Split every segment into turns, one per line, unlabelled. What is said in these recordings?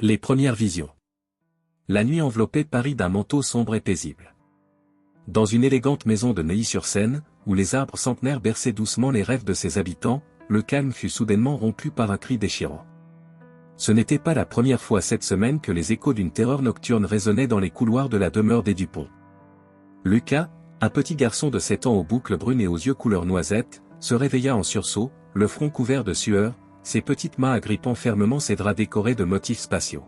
Les premières visions. La nuit enveloppait Paris d'un manteau sombre et paisible. Dans une élégante maison de Neuilly-sur-Seine, où les arbres centenaires berçaient doucement les rêves de ses habitants, le calme fut soudainement rompu par un cri déchirant. Ce n'était pas la première fois cette semaine que les échos d'une terreur nocturne résonnaient dans les couloirs de la demeure des Dupont. Lucas, un petit garçon de 7 ans aux boucles brunes et aux yeux couleur noisette, se réveilla en sursaut, le front couvert de sueur, ses petites mains agrippant fermement ses draps décorés de motifs spatiaux.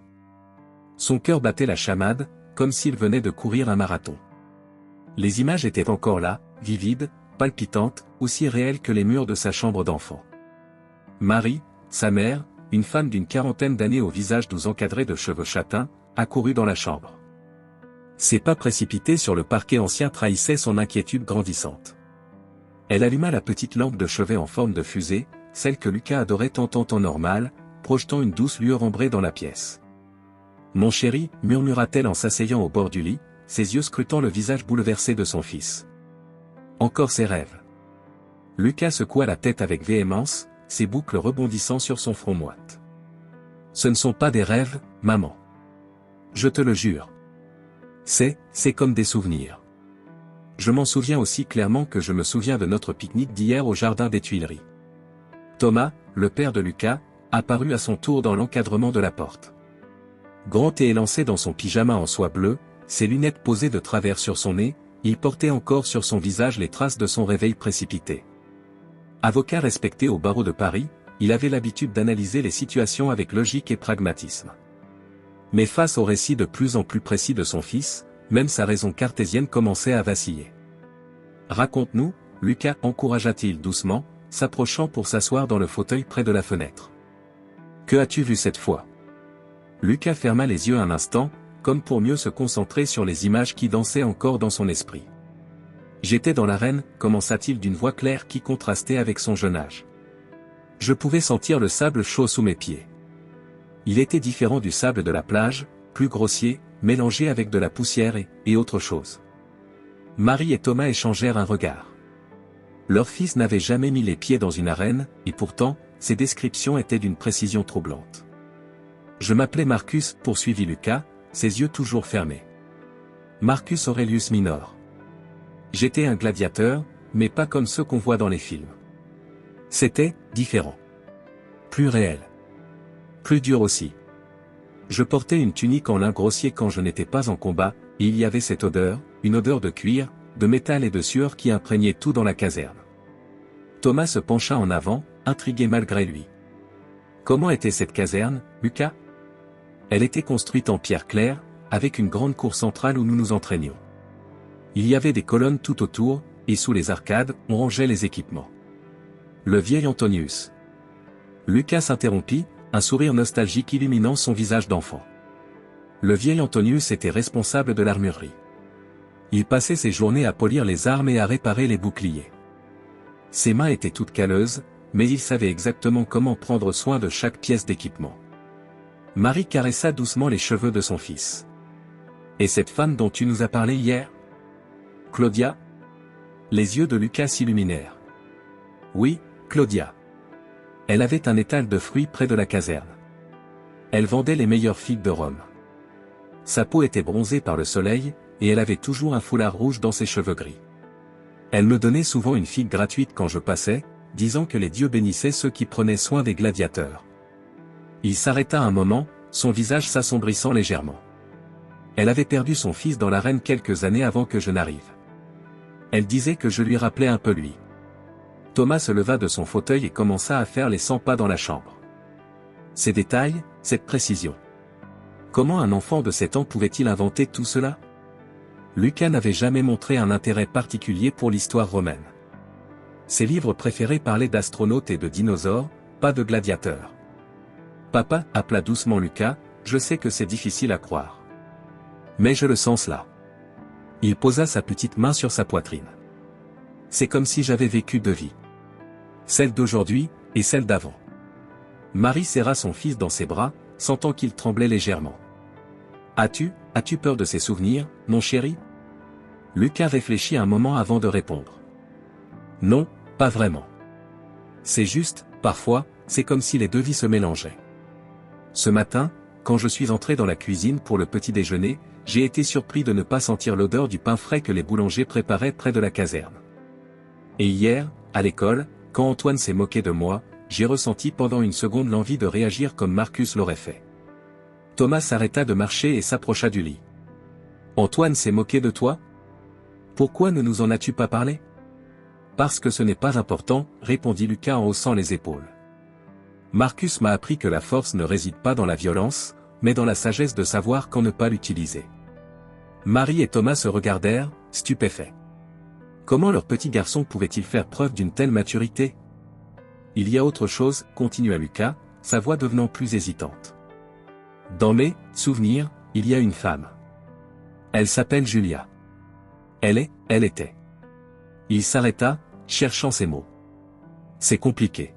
Son cœur battait la chamade, comme s'il venait de courir un marathon. Les images étaient encore là, vivides, palpitantes, aussi réelles que les murs de sa chambre d'enfant. Marie, sa mère, une femme d'une quarantaine d'années au visage doux encadré de cheveux châtains, accourut dans la chambre. Ses pas précipités sur le parquet ancien trahissaient son inquiétude grandissante. Elle alluma la petite lampe de chevet en forme de fusée, celle que Lucas adorait tant en temps normal, projetant une douce lueur ambrée dans la pièce. « Mon chéri » murmura-t-elle en s'asseyant au bord du lit, ses yeux scrutant le visage bouleversé de son fils. Encore ses rêves. Lucas secoua la tête avec véhémence, ses boucles rebondissant sur son front moite. « Ce ne sont pas des rêves, maman. Je te le jure. C'est comme des souvenirs. Je m'en souviens aussi clairement que je me souviens de notre pique-nique d'hier au jardin des Tuileries. » Thomas, le père de Lucas, apparut à son tour dans l'encadrement de la porte. Grand et élancé dans son pyjama en soie bleue, ses lunettes posées de travers sur son nez, il portait encore sur son visage les traces de son réveil précipité. Avocat respecté au barreau de Paris, il avait l'habitude d'analyser les situations avec logique et pragmatisme. Mais face au récit de plus en plus précis de son fils, même sa raison cartésienne commençait à vaciller. « Raconte-nous » Lucas encouragea-t-il doucement, s'approchant pour s'asseoir dans le fauteuil près de la fenêtre. « Que as-tu vu cette fois » Lucas ferma les yeux un instant, comme pour mieux se concentrer sur les images qui dansaient encore dans son esprit. « J'étais dans l'arène » commença-t-il d'une voix claire qui contrastait avec son jeune âge. Je pouvais sentir le sable chaud sous mes pieds. Il était différent du sable de la plage, plus grossier, mélangé avec de la poussière et autre chose. Marie et Thomas échangèrent un regard. Leur fils n'avait jamais mis les pieds dans une arène, et pourtant, ces descriptions étaient d'une précision troublante. Je m'appelais Marcus, poursuivit Lucas, ses yeux toujours fermés. Marcus Aurelius Minor. J'étais un gladiateur, mais pas comme ceux qu'on voit dans les films. C'était différent. Plus réel. Plus dur aussi. Je portais une tunique en lin grossier quand je n'étais pas en combat, et il y avait cette odeur, une odeur de cuir, de métal et de sueur qui imprégnait tout dans la caserne. Thomas se pencha en avant, intrigué malgré lui. Comment était cette caserne, Lucas ? Elle était construite en pierre claire, avec une grande cour centrale où nous nous entraînions. Il y avait des colonnes tout autour, et sous les arcades, on rangeait les équipements. Le vieil Antonius. Lucas s'interrompit, un sourire nostalgique illuminant son visage d'enfant. Le vieil Antonius était responsable de l'armurerie. Il passait ses journées à polir les armes et à réparer les boucliers. Ses mains étaient toutes calleuses, mais il savait exactement comment prendre soin de chaque pièce d'équipement. Marie caressa doucement les cheveux de son fils. « Et cette femme dont tu nous as parlé hier ? Claudia ?» Les yeux de Lucas s'illuminèrent. « Oui, Claudia. Elle avait un étal de fruits près de la caserne. Elle vendait les meilleures figues de Rome. Sa peau était bronzée par le soleil, et elle avait toujours un foulard rouge dans ses cheveux gris. Elle me donnait souvent une figue gratuite quand je passais, disant que les dieux bénissaient ceux qui prenaient soin des gladiateurs. » Il s'arrêta un moment, son visage s'assombrissant légèrement. Elle avait perdu son fils dans l'arène quelques années avant que je n'arrive. Elle disait que je lui rappelais un peu lui. Thomas se leva de son fauteuil et commença à faire les 100 pas dans la chambre. Ces détails, cette précision. Comment un enfant de 7 ans pouvait-il inventer tout cela ? Lucas n'avait jamais montré un intérêt particulier pour l'histoire romaine. Ses livres préférés parlaient d'astronautes et de dinosaures, pas de gladiateurs. « Papa » appela doucement Lucas, « je sais que c'est difficile à croire. Mais je le sens là. » Il posa sa petite main sur sa poitrine. « C'est comme si j'avais vécu 2 vies. Celle d'aujourd'hui, et celle d'avant. » Marie serra son fils dans ses bras, sentant qu'il tremblait légèrement. « As-tu peur de ces souvenirs, mon chéri ?» Lucas réfléchit un moment avant de répondre. « Non, pas vraiment. C'est juste, parfois, c'est comme si les 2 vies se mélangeaient. Ce matin, quand je suis entré dans la cuisine pour le petit déjeuner, j'ai été surpris de ne pas sentir l'odeur du pain frais que les boulangers préparaient près de la caserne. Et hier, à l'école, quand Antoine s'est moqué de moi, j'ai ressenti pendant une seconde l'envie de réagir comme Marcus l'aurait fait. Thomas s'arrêta de marcher et s'approcha du lit. Antoine s'est moqué de toi? Pourquoi ne nous en as-tu pas parlé? Parce que ce n'est pas important, répondit Lucas en haussant les épaules. Marcus m'a appris que la force ne réside pas dans la violence, mais dans la sagesse de savoir quand ne pas l'utiliser. Marie et Thomas se regardèrent, stupéfaits. Comment leur petit garçon pouvait-il faire preuve d'une telle maturité? Il y a autre chose, continua Lucas, sa voix devenant plus hésitante. Dans mes souvenirs, il y a une femme. Elle s'appelle Julia. Elle était. Il s'arrêta, cherchant ses mots. C'est compliqué.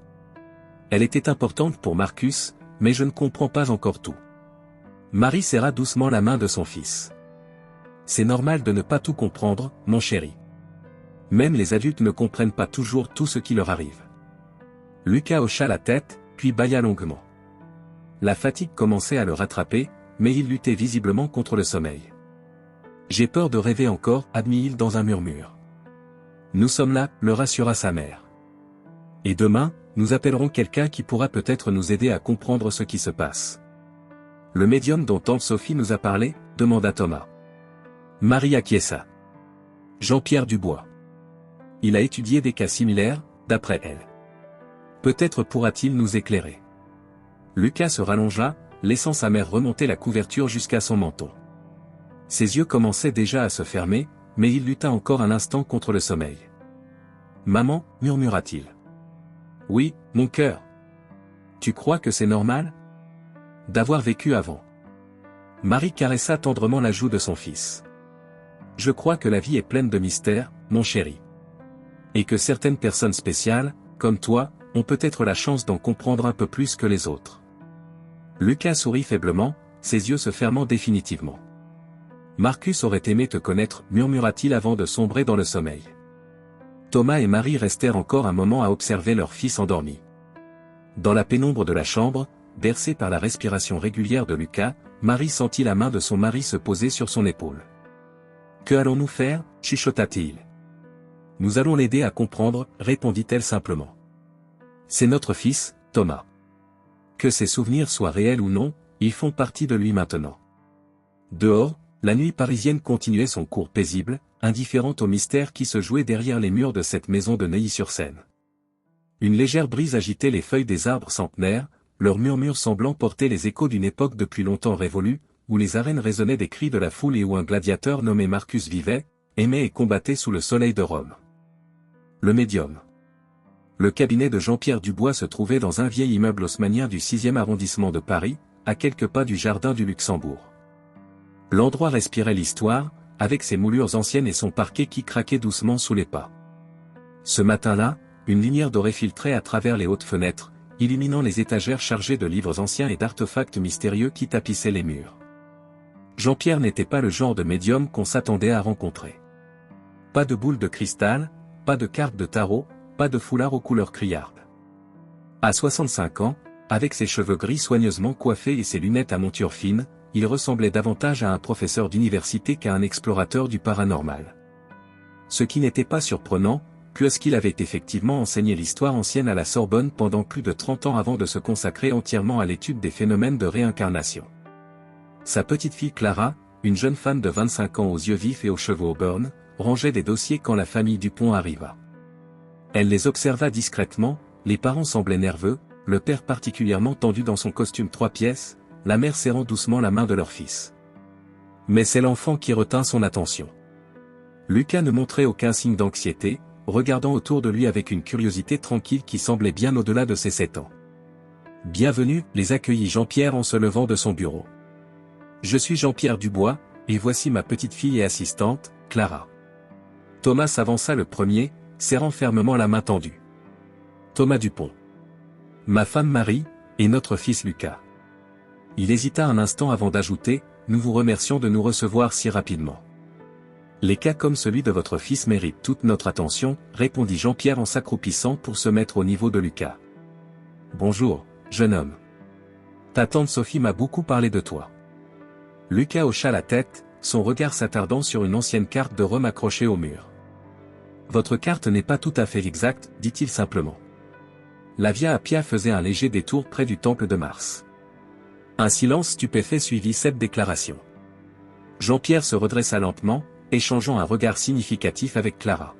Elle était importante pour Marcus, mais je ne comprends pas encore tout. Marie serra doucement la main de son fils. C'est normal de ne pas tout comprendre, mon chéri. Même les adultes ne comprennent pas toujours tout ce qui leur arrive. Lucas hocha la tête, puis bâilla longuement. La fatigue commençait à le rattraper, mais il luttait visiblement contre le sommeil. J'ai peur de rêver encore, admit-il dans un murmure. Nous sommes là, le rassura sa mère. Et demain, nous appellerons quelqu'un qui pourra peut-être nous aider à comprendre ce qui se passe. Le médium dont tante Sophie nous a parlé, demanda Thomas. Marie acquiesça. Jean-Pierre Dubois. Il a étudié des cas similaires, d'après elle. Peut-être pourra-t-il nous éclairer. Lucas se rallongea, laissant sa mère remonter la couverture jusqu'à son menton. Ses yeux commençaient déjà à se fermer, mais il lutta encore un instant contre le sommeil. Maman, murmura-t-il. Oui, mon cœur. Tu crois que c'est normal? D'avoir vécu avant. Marie caressa tendrement la joue de son fils. Je crois que la vie est pleine de mystères, mon chéri. Et que certaines personnes spéciales, comme toi, ont peut-être la chance d'en comprendre un peu plus que les autres. Lucas sourit faiblement, ses yeux se fermant définitivement. Marcus aurait aimé te connaître, murmura-t-il avant de sombrer dans le sommeil. Thomas et Marie restèrent encore un moment à observer leur fils endormi. Dans la pénombre de la chambre, bercée par la respiration régulière de Lucas, Marie sentit la main de son mari se poser sur son épaule. Que allons-nous faire, chuchota-t-il. Nous allons l'aider à comprendre, répondit-elle simplement. C'est notre fils, Thomas. Que ses souvenirs soient réels ou non, ils font partie de lui maintenant. Dehors, la nuit parisienne continuait son cours paisible, indifférente au mystère qui se jouait derrière les murs de cette maison de Neuilly-sur-Seine. Une légère brise agitait les feuilles des arbres centenaires, leurs murmures semblant porter les échos d'une époque depuis longtemps révolue, où les arènes résonnaient des cris de la foule et où un gladiateur nommé Marcus vivait, aimait et combattait sous le soleil de Rome. Le médium. Le cabinet de Jean-Pierre Dubois se trouvait dans un vieil immeuble haussmannien du 6e arrondissement de Paris, à quelques pas du jardin du Luxembourg. L'endroit respirait l'histoire, avec ses moulures anciennes et son parquet qui craquait doucement sous les pas. Ce matin-là, une lumière dorée filtrait à travers les hautes fenêtres, illuminant les étagères chargées de livres anciens et d'artefacts mystérieux qui tapissaient les murs. Jean-Pierre n'était pas le genre de médium qu'on s'attendait à rencontrer. Pas de boule de cristal, pas de carte de tarot, pas de foulard aux couleurs criardes. À 65 ans, avec ses cheveux gris soigneusement coiffés et ses lunettes à monture fine, il ressemblait davantage à un professeur d'université qu'à un explorateur du paranormal. Ce qui n'était pas surprenant, puisqu'il avait effectivement enseigné l'histoire ancienne à la Sorbonne pendant plus de 30 ans avant de se consacrer entièrement à l'étude des phénomènes de réincarnation. Sa petite fille Clara, une jeune femme de 25 ans aux yeux vifs et aux cheveux au burn, rangeait des dossiers quand la famille Dupont arriva. Elle les observa discrètement, les parents semblaient nerveux, le père particulièrement tendu dans son costume 3 pièces, la mère serrant doucement la main de leur fils. Mais c'est l'enfant qui retint son attention. Lucas ne montrait aucun signe d'anxiété, regardant autour de lui avec une curiosité tranquille qui semblait bien au-delà de ses 7 ans. Bienvenue, les accueillit Jean-Pierre en se levant de son bureau. Je suis Jean-Pierre Dubois, et voici ma petite fille et assistante, Clara. Thomas s'avança le premier, serrant fermement la main tendue. Thomas Dupont. Ma femme Marie, et notre fils Lucas. Il hésita un instant avant d'ajouter, nous vous remercions de nous recevoir si rapidement. Les cas comme celui de votre fils méritent toute notre attention, répondit Jean-Pierre en s'accroupissant pour se mettre au niveau de Lucas. Bonjour, jeune homme. Ta tante Sophie m'a beaucoup parlé de toi. Lucas hocha la tête, son regard s'attardant sur une ancienne carte de Rome accrochée au mur. Votre carte n'est pas tout à fait exacte, dit-il simplement. La Via Appia faisait un léger détour près du temple de Mars. Un silence stupéfait suivit cette déclaration. Jean-Pierre se redressa lentement, échangeant un regard significatif avec Clara.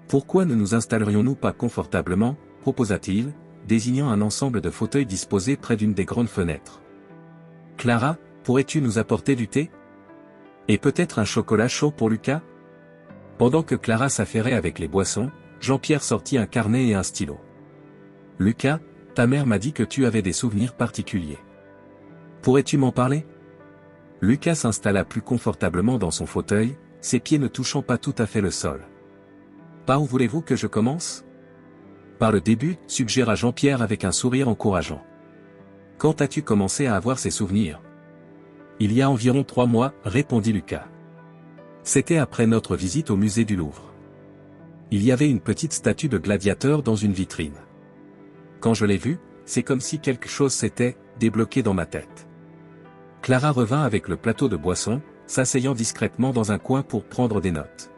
Pourquoi ne nous installerions-nous pas confortablement, proposa-t-il, désignant un ensemble de fauteuils disposés près d'une des grandes fenêtres. Clara, pourrais-tu nous apporter du thé? Et peut-être un chocolat chaud pour Lucas? Pendant que Clara s'affairait avec les boissons, Jean-Pierre sortit un carnet et un stylo. Lucas, ta mère m'a dit que tu avais des souvenirs particuliers. Pourrais-tu m'en parler? Lucas s'installa plus confortablement dans son fauteuil, ses pieds ne touchant pas tout à fait le sol. Par où voulez-vous que je commence? Par le début, suggéra Jean-Pierre avec un sourire encourageant. Quand as-tu commencé à avoir ces souvenirs? Il y a environ 3 mois, répondit Lucas. C'était après notre visite au musée du Louvre. Il y avait une petite statue de gladiateur dans une vitrine. Quand je l'ai vue, c'est comme si quelque chose s'était débloqué dans ma tête. Clara revint avec le plateau de boissons, s'asseyant discrètement dans un coin pour prendre des notes.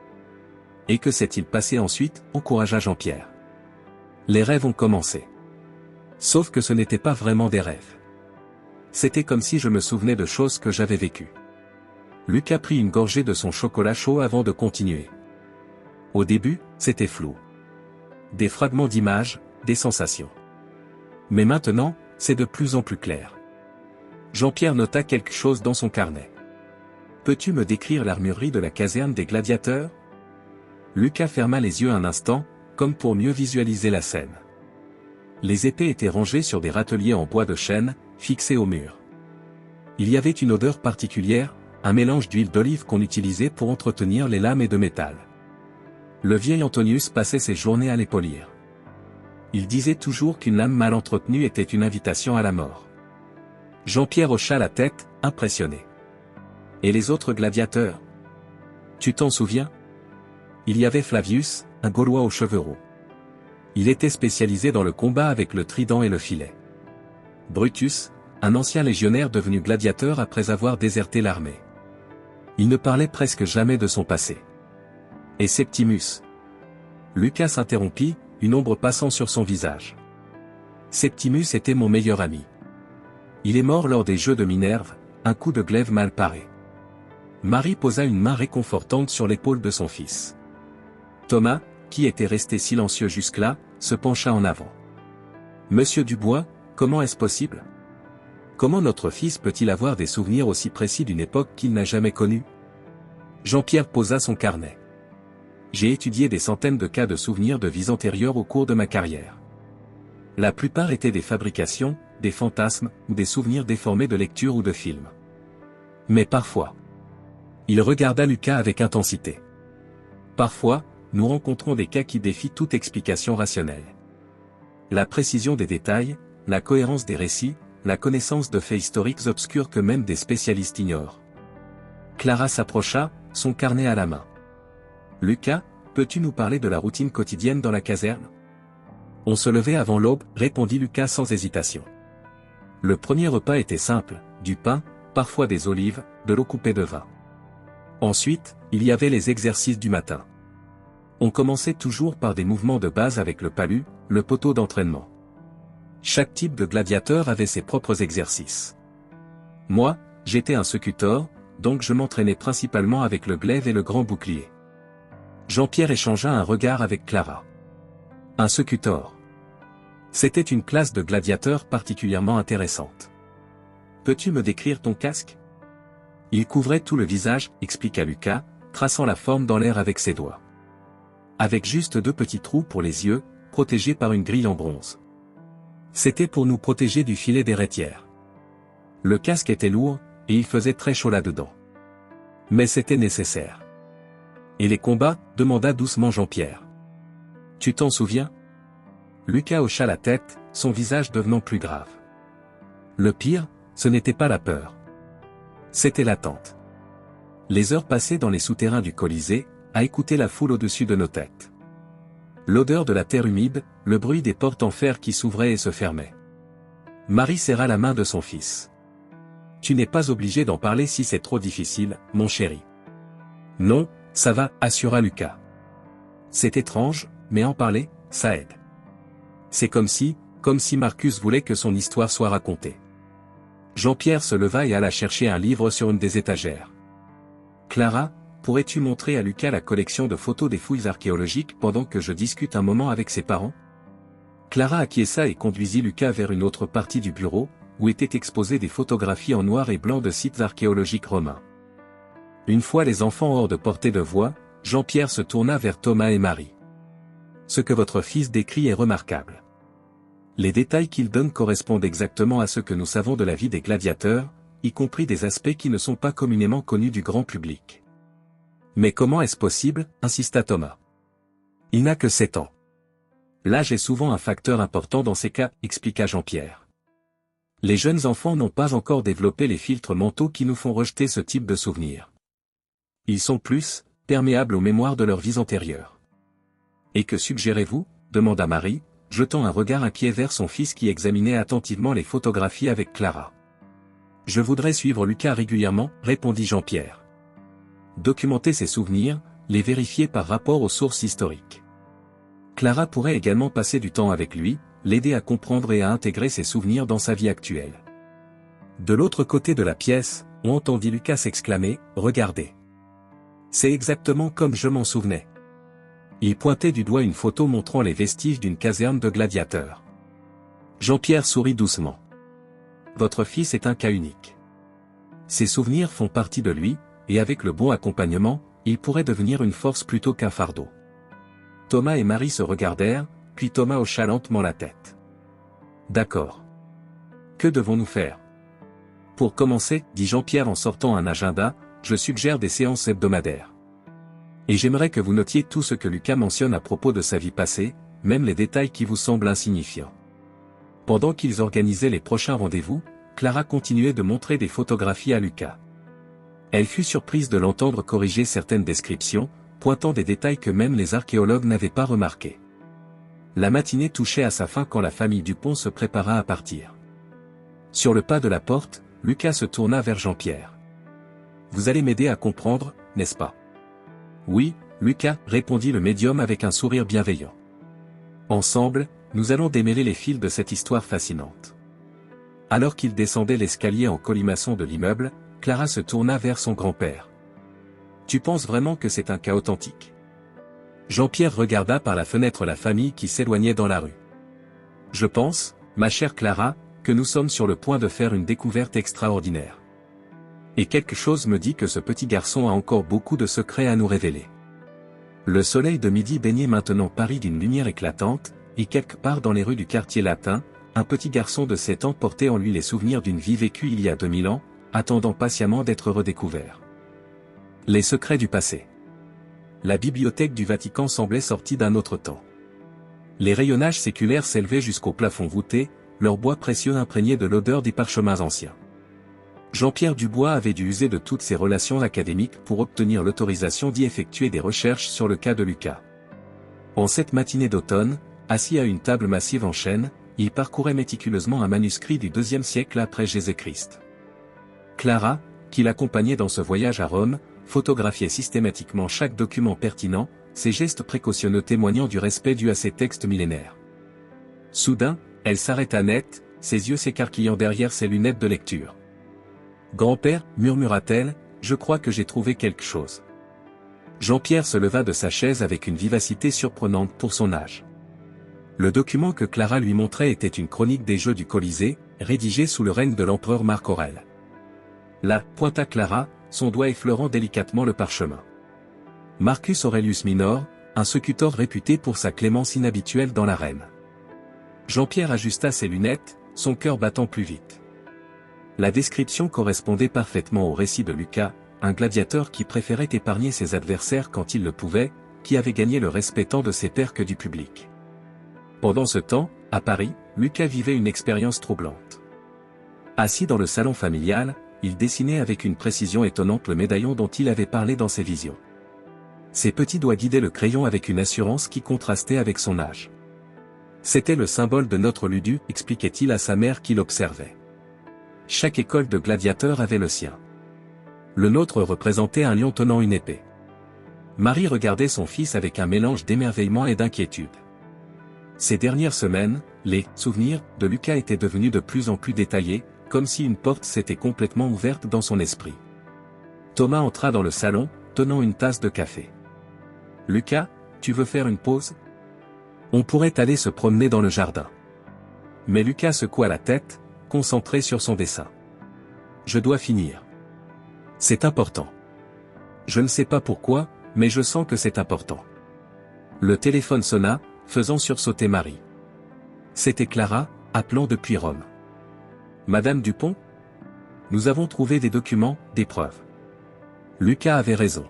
Et que s'est-il passé ensuite, encouragea Jean-Pierre. Les rêves ont commencé. Sauf que ce n'était pas vraiment des rêves. C'était comme si je me souvenais de choses que j'avais vécues. Lucas prit une gorgée de son chocolat chaud avant de continuer. Au début, c'était flou. Des fragments d'images, des sensations. Mais maintenant, c'est de plus en plus clair. Jean-Pierre nota quelque chose dans son carnet. Peux-tu me décrire l'armurerie de la caserne des gladiateurs? Lucas ferma les yeux un instant, comme pour mieux visualiser la scène. Les épées étaient rangées sur des râteliers en bois de chêne, fixés au mur. Il y avait une odeur particulière, un mélange d'huile d'olive qu'on utilisait pour entretenir les lames et de métal. Le vieil Antonius passait ses journées à les polir. Il disait toujours qu'une lame mal entretenue était une invitation à la mort. Jean-Pierre hocha la tête, impressionné. Et les autres gladiateurs? Tu t'en souviens? Il y avait Flavius, un Gaulois aux cheveux roux. Il était spécialisé dans le combat avec le trident et le filet. Brutus, un ancien légionnaire devenu gladiateur après avoir déserté l'armée. Il ne parlait presque jamais de son passé. Et Septimus? Lucas s'interrompit, une ombre passant sur son visage. Septimus était mon meilleur ami. Il est mort lors des Jeux de Minerve, un coup de glaive mal paré. Marie posa une main réconfortante sur l'épaule de son fils. Thomas, qui était resté silencieux jusque-là, se pencha en avant. Monsieur Dubois, comment est-ce possible? Comment notre fils peut-il avoir des souvenirs aussi précis d'une époque qu'il n'a jamais connue? Jean-Pierre posa son carnet. J'ai étudié des centaines de cas de souvenirs de vies antérieures au cours de ma carrière. La plupart étaient des fabrications, des fantasmes, ou des souvenirs déformés de lecture ou de films. Mais parfois. Il regarda Lucas avec intensité. Parfois, nous rencontrons des cas qui défient toute explication rationnelle. La précision des détails, la cohérence des récits, la connaissance de faits historiques obscurs que même des spécialistes ignorent. Clara s'approcha, son carnet à la main. Lucas, peux-tu nous parler de la routine quotidienne dans la caserne? On se levait avant l'aube, répondit Lucas sans hésitation. Le premier repas était simple, du pain, parfois des olives, de l'eau coupée de vin. Ensuite, il y avait les exercices du matin. On commençait toujours par des mouvements de base avec le palu, le poteau d'entraînement. Chaque type de gladiateur avait ses propres exercices. Moi, j'étais un secutor, donc je m'entraînais principalement avec le glaive et le grand bouclier. Jean-Pierre échangea un regard avec Clara. Un secutor. C'était une classe de gladiateurs particulièrement intéressante. Peux-tu me décrire ton casque? Il couvrait tout le visage, expliqua Lucas, traçant la forme dans l'air avec ses doigts. Avec juste 2 petits trous pour les yeux, protégés par une grille en bronze. C'était pour nous protéger du filet des rétières. Le casque était lourd, et il faisait très chaud là-dedans. Mais c'était nécessaire. Et les combats? Demanda doucement Jean-Pierre. Tu t'en souviens? Lucas hocha la tête, son visage devenant plus grave. Le pire, ce n'était pas la peur. C'était l'attente. Les heures passées dans les souterrains du Colisée, à écouter la foule au-dessus de nos têtes. L'odeur de la terre humide, le bruit des portes en fer qui s'ouvraient et se fermaient. Marie serra la main de son fils. Tu n'es pas obligé d'en parler si c'est trop difficile, mon chéri. Non, ça va, assura Lucas. C'est étrange, mais en parler, ça aide. C'est comme si Marcus voulait que son histoire soit racontée. Jean-Pierre se leva et alla chercher un livre sur une des étagères. Clara, pourrais-tu montrer à Lucas la collection de photos des fouilles archéologiques pendant que je discute un moment avec ses parents? Clara acquiesça et conduisit Lucas vers une autre partie du bureau, où étaient exposées des photographies en noir et blanc de sites archéologiques romains. Une fois les enfants hors de portée de voix, Jean-Pierre se tourna vers Thomas et Marie. Ce que votre fils décrit est remarquable. Les détails qu'il donne correspondent exactement à ce que nous savons de la vie des gladiateurs, y compris des aspects qui ne sont pas communément connus du grand public. Mais comment est-ce possible, insista Thomas. Il n'a que 7 ans. L'âge est souvent un facteur important dans ces cas, expliqua Jean-Pierre. Les jeunes enfants n'ont pas encore développé les filtres mentaux qui nous font rejeter ce type de souvenirs. Ils sont plus perméables aux mémoires de leurs vies antérieures. Et que suggérez-vous? Demanda Marie, jetant un regard inquiet vers son fils qui examinait attentivement les photographies avec Clara. Je voudrais suivre Lucas régulièrement, répondit Jean-Pierre. Documenter ses souvenirs, les vérifier par rapport aux sources historiques. Clara pourrait également passer du temps avec lui, l'aider à comprendre et à intégrer ses souvenirs dans sa vie actuelle. De l'autre côté de la pièce, on entendit Lucas s'exclamer « Regardez ! C'est exactement comme je m'en souvenais. » Il pointait du doigt une photo montrant les vestiges d'une caserne de gladiateurs. Jean-Pierre sourit doucement. Votre fils est un cas unique. Ses souvenirs font partie de lui, et avec le bon accompagnement, il pourrait devenir une force plutôt qu'un fardeau. Thomas et Marie se regardèrent, puis Thomas hocha lentement la tête. D'accord. Que devons-nous faire? Pour commencer, dit Jean-Pierre en sortant un agenda, je suggère des séances hebdomadaires. Et j'aimerais que vous notiez tout ce que Lucas mentionne à propos de sa vie passée, même les détails qui vous semblent insignifiants. Pendant qu'ils organisaient les prochains rendez-vous, Clara continuait de montrer des photographies à Lucas. Elle fut surprise de l'entendre corriger certaines descriptions, pointant des détails que même les archéologues n'avaient pas remarqués. La matinée touchait à sa fin quand la famille Dupont se prépara à partir. Sur le pas de la porte, Lucas se tourna vers Jean-Pierre. Vous allez m'aider à comprendre, n'est-ce pas? Oui, Lucas, répondit le médium avec un sourire bienveillant. Ensemble, nous allons démêler les fils de cette histoire fascinante. Alors qu'il descendait l'escalier en colimaçon de l'immeuble, Clara se tourna vers son grand-père. Tu penses vraiment que c'est un cas authentique? Jean-Pierre regarda par la fenêtre la famille qui s'éloignait dans la rue. Je pense, ma chère Clara, que nous sommes sur le point de faire une découverte extraordinaire. Et quelque chose me dit que ce petit garçon a encore beaucoup de secrets à nous révéler. Le soleil de midi baignait maintenant Paris d'une lumière éclatante, et quelque part dans les rues du quartier latin, un petit garçon de 7 ans portait en lui les souvenirs d'une vie vécue il y a 2000 ans, attendant patiemment d'être redécouvert. Les secrets du passé. La bibliothèque du Vatican semblait sortie d'un autre temps. Les rayonnages séculaires s'élevaient jusqu'au plafond voûté, leur bois précieux imprégné de l'odeur des parchemins anciens. Jean-Pierre Dubois avait dû user de toutes ses relations académiques pour obtenir l'autorisation d'y effectuer des recherches sur le cas de Lucas. En cette matinée d'automne, assis à une table massive en chêne, il parcourait méticuleusement un manuscrit du IIe siècle après Jésus-Christ. Clara, qui l'accompagnait dans ce voyage à Rome, photographiait systématiquement chaque document pertinent, ses gestes précautionneux témoignant du respect dû à ces textes millénaires. Soudain, elle s'arrêta net, ses yeux s'écarquillant derrière ses lunettes de lecture. « Grand-père, murmura-t-elle, je crois que j'ai trouvé quelque chose. » Jean-Pierre se leva de sa chaise avec une vivacité surprenante pour son âge. Le document que Clara lui montrait était une chronique des Jeux du Colisée, rédigée sous le règne de l'empereur Marc Aurèle. Là, pointa Clara, son doigt effleurant délicatement le parchemin. Marcus Aurelius Minor, un secutor réputé pour sa clémence inhabituelle dans l'arène. Jean-Pierre ajusta ses lunettes, son cœur battant plus vite. La description correspondait parfaitement au récit de Lucas, un gladiateur qui préférait épargner ses adversaires quand il le pouvait, qui avait gagné le respect tant de ses pairs que du public. Pendant ce temps, à Paris, Lucas vivait une expérience troublante. Assis dans le salon familial, il dessinait avec une précision étonnante le médaillon dont il avait parlé dans ses visions. Ses petits doigts guidaient le crayon avec une assurance qui contrastait avec son âge. C'était le symbole de notre Ludu, expliquait-il à sa mère qui l'observait. Chaque école de gladiateurs avait le sien. Le nôtre représentait un lion tenant une épée. Marie regardait son fils avec un mélange d'émerveillement et d'inquiétude. Ces dernières semaines, les souvenirs de Lucas étaient devenus de plus en plus détaillés, comme si une porte s'était complètement ouverte dans son esprit. Thomas entra dans le salon, tenant une tasse de café. « Lucas, tu veux faire une pause ? On pourrait aller se promener dans le jardin. » Mais Lucas secoua la tête, concentré sur son dessin. « Je dois finir. C'est important. Je ne sais pas pourquoi, mais je sens que c'est important. » Le téléphone sonna, faisant sursauter Marie. C'était Clara, appelant depuis Rome. « Madame Dupont ? Nous avons trouvé des documents, des preuves. » Lucas avait raison.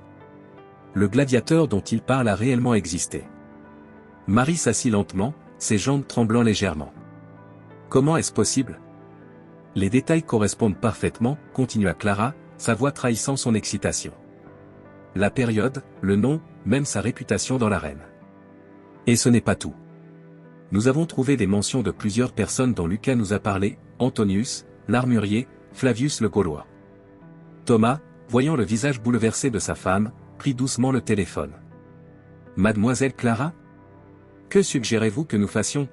Le gladiateur dont il parle a réellement existé. Marie s'assit lentement, ses jambes tremblant légèrement. « Comment est-ce possible ? » Les détails correspondent parfaitement, continua Clara, sa voix trahissant son excitation. La période, le nom, même sa réputation dans l'arène. Et ce n'est pas tout. Nous avons trouvé des mentions de plusieurs personnes dont Lucas nous a parlé, Antonius, l'armurier, Flavius le Gaulois. Thomas, voyant le visage bouleversé de sa femme, prit doucement le téléphone. « Mademoiselle Clara ? Que suggérez-vous que nous fassions ? »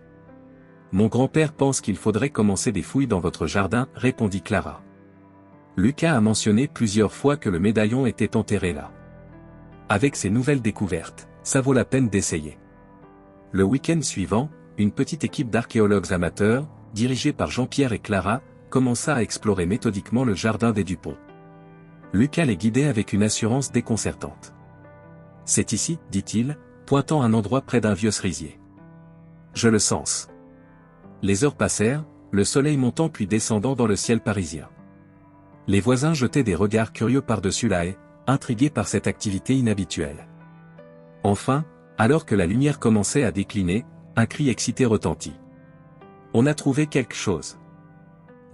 « Mon grand-père pense qu'il faudrait commencer des fouilles dans votre jardin, répondit Clara. Lucas a mentionné plusieurs fois que le médaillon était enterré là. Avec ces nouvelles découvertes, ça vaut la peine d'essayer. Le week-end suivant, une petite équipe d'archéologues amateurs, dirigée par Jean-Pierre et Clara, commença à explorer méthodiquement le jardin des Dupont. Lucas les guidait avec une assurance déconcertante. « C'est ici, dit-il, pointant un endroit près d'un vieux cerisier. Je le sens. » Les heures passèrent, le soleil montant puis descendant dans le ciel parisien. Les voisins jetaient des regards curieux par-dessus la haie, intrigués par cette activité inhabituelle. Enfin, alors que la lumière commençait à décliner, un cri excité retentit. « On a trouvé quelque chose. »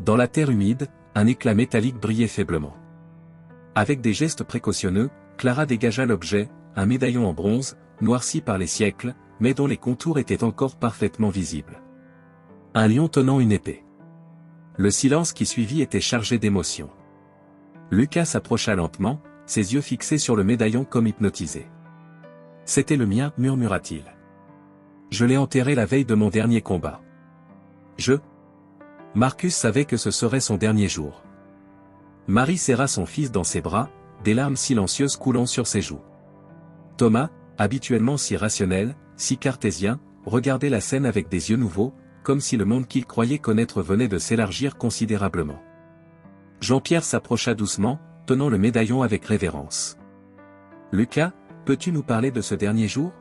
Dans la terre humide, un éclat métallique brillait faiblement. Avec des gestes précautionneux, Clara dégagea l'objet, un médaillon en bronze, noirci par les siècles, mais dont les contours étaient encore parfaitement visibles. Un lion tenant une épée. Le silence qui suivit était chargé d'émotion. Lucas s'approcha lentement, ses yeux fixés sur le médaillon comme hypnotisé. « C'était le mien, murmura-t-il. Je l'ai enterré la veille de mon dernier combat. Marcus savait que ce serait son dernier jour. » Marie serra son fils dans ses bras, des larmes silencieuses coulant sur ses joues. Thomas, habituellement si rationnel, si cartésien, regardait la scène avec des yeux nouveaux, comme si le monde qu'il croyait connaître venait de s'élargir considérablement. Jean-Pierre s'approcha doucement, tenant le médaillon avec révérence. « Lucas, peux-tu nous parler de ce dernier jour ?»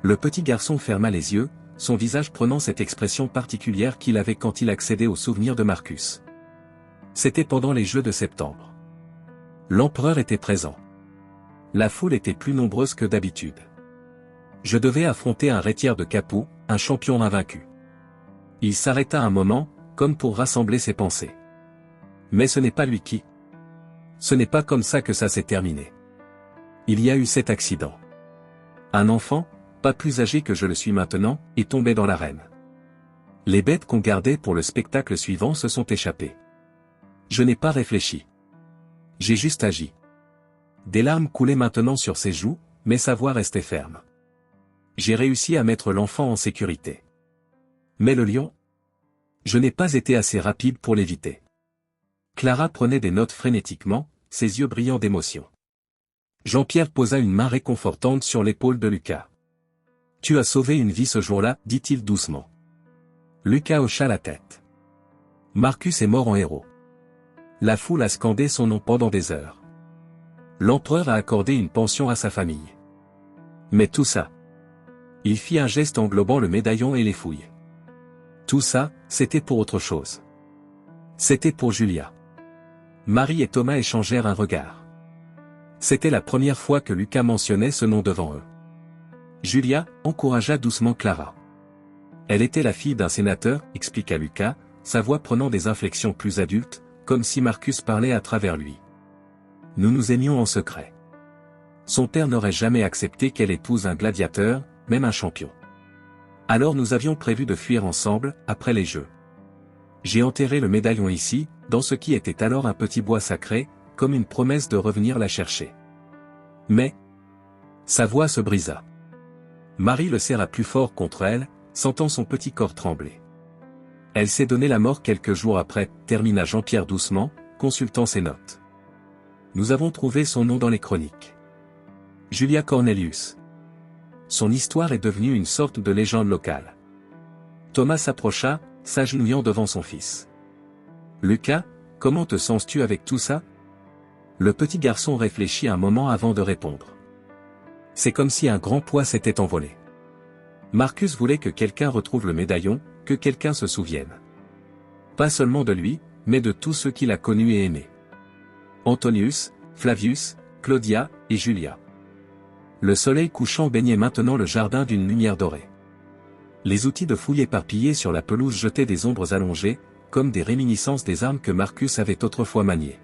Le petit garçon ferma les yeux, son visage prenant cette expression particulière qu'il avait quand il accédait au souvenir de Marcus. C'était pendant les Jeux de septembre. L'empereur était présent. La foule était plus nombreuse que d'habitude. Je devais affronter un rétiaire de Capoue, un champion invaincu. Il s'arrêta un moment, comme pour rassembler ses pensées. Mais ce n'est pas lui qui. Ce n'est pas comme ça que ça s'est terminé. Il y a eu cet accident. Un enfant, pas plus âgé que je le suis maintenant, est tombé dans l'arène. Les bêtes qu'on gardait pour le spectacle suivant se sont échappées. Je n'ai pas réfléchi. J'ai juste agi. Des larmes coulaient maintenant sur ses joues, mais sa voix restait ferme. J'ai réussi à mettre l'enfant en sécurité. Mais le lion ? Je n'ai pas été assez rapide pour l'éviter. Clara prenait des notes frénétiquement, ses yeux brillants d'émotion. Jean-Pierre posa une main réconfortante sur l'épaule de Lucas. « Tu as sauvé une vie ce jour-là, dit-il doucement. » Lucas hocha la tête. Marcus est mort en héros. La foule a scandé son nom pendant des heures. L'empereur a accordé une pension à sa famille. Mais tout ça. Il fit un geste englobant le médaillon et les fouilles. Tout ça, c'était pour autre chose. C'était pour Julia. Marie et Thomas échangèrent un regard. C'était la première fois que Lucas mentionnait ce nom devant eux. Julia encouragea doucement Clara. Elle était la fille d'un sénateur, expliqua Lucas, sa voix prenant des inflexions plus adultes, comme si Marcus parlait à travers lui. Nous nous aimions en secret. Son père n'aurait jamais accepté qu'elle épouse un gladiateur, même un champion. Alors nous avions prévu de fuir ensemble, après les jeux. J'ai enterré le médaillon ici, dans ce qui était alors un petit bois sacré, comme une promesse de revenir la chercher. Mais... Sa voix se brisa. Marie le serra plus fort contre elle, sentant son petit corps trembler. Elle s'est donné la mort quelques jours après, termina Jean-Pierre doucement, consultant ses notes. Nous avons trouvé son nom dans les chroniques. Julia Cornelius. Son histoire est devenue une sorte de légende locale. Thomas s'approcha, s'agenouillant devant son fils. Lucas, comment te sens-tu avec tout ça? Le petit garçon réfléchit un moment avant de répondre. C'est comme si un grand poids s'était envolé. Marcus voulait que quelqu'un retrouve le médaillon, que quelqu'un se souvienne. Pas seulement de lui, mais de tous ceux qu'il a connus et aimés. Antonius, Flavius, Claudia, et Julia. Le soleil couchant baignait maintenant le jardin d'une lumière dorée. Les outils de fouille éparpillés sur la pelouse jetaient des ombres allongées, comme des réminiscences des armes que Marcus avait autrefois maniées.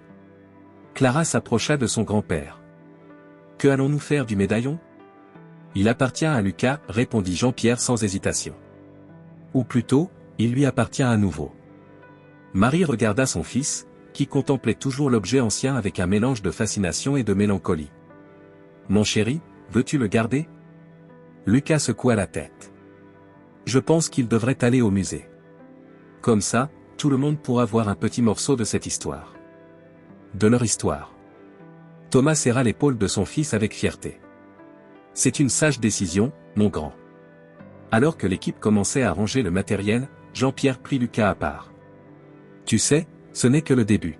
Clara s'approcha de son grand-père. « Que allons-nous faire du médaillon ?»« Il appartient à Lucas, répondit Jean-Pierre sans hésitation. Ou plutôt, il lui appartient à nouveau. Marie regarda son fils, qui contemplait toujours l'objet ancien avec un mélange de fascination et de mélancolie. « Mon chéri, veux-tu le garder ?» Lucas secoua la tête. « Je pense qu'il devrait aller au musée. Comme ça, tout le monde pourra voir un petit morceau de cette histoire. De leur histoire. » Thomas serra l'épaule de son fils avec fierté. « C'est une sage décision, mon grand. » Alors que l'équipe commençait à ranger le matériel, Jean-Pierre prit Lucas à part. « Tu sais, ce n'est que le début.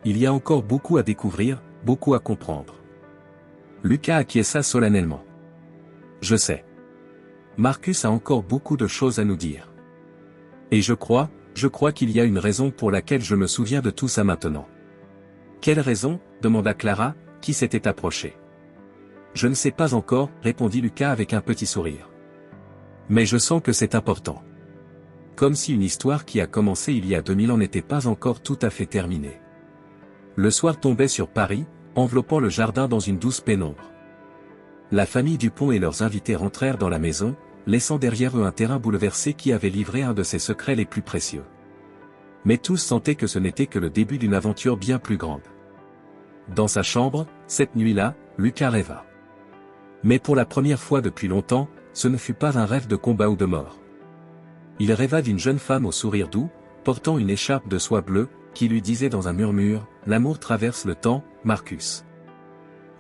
Il y a encore beaucoup à découvrir, beaucoup à comprendre. » Lucas acquiesça solennellement. « Je sais. Marcus a encore beaucoup de choses à nous dire. Et je crois qu'il y a une raison pour laquelle je me souviens de tout ça maintenant. » « Quelle raison ?» demanda Clara, qui s'était approchée. « Je ne sais pas encore, répondit Lucas avec un petit sourire. Mais je sens que c'est important. Comme si une histoire qui a commencé il y a 2000 ans n'était pas encore tout à fait terminée. » Le soir tombait sur Paris, enveloppant le jardin dans une douce pénombre. La famille Dupont et leurs invités rentrèrent dans la maison, laissant derrière eux un terrain bouleversé qui avait livré un de ses secrets les plus précieux. Mais tous sentaient que ce n'était que le début d'une aventure bien plus grande. Dans sa chambre, cette nuit-là, Lucas rêva. Mais pour la première fois depuis longtemps, ce ne fut pas un rêve de combat ou de mort. Il rêva d'une jeune femme au sourire doux, portant une écharpe de soie bleue, qui lui disait dans un murmure, « L'amour traverse le temps, Marcus.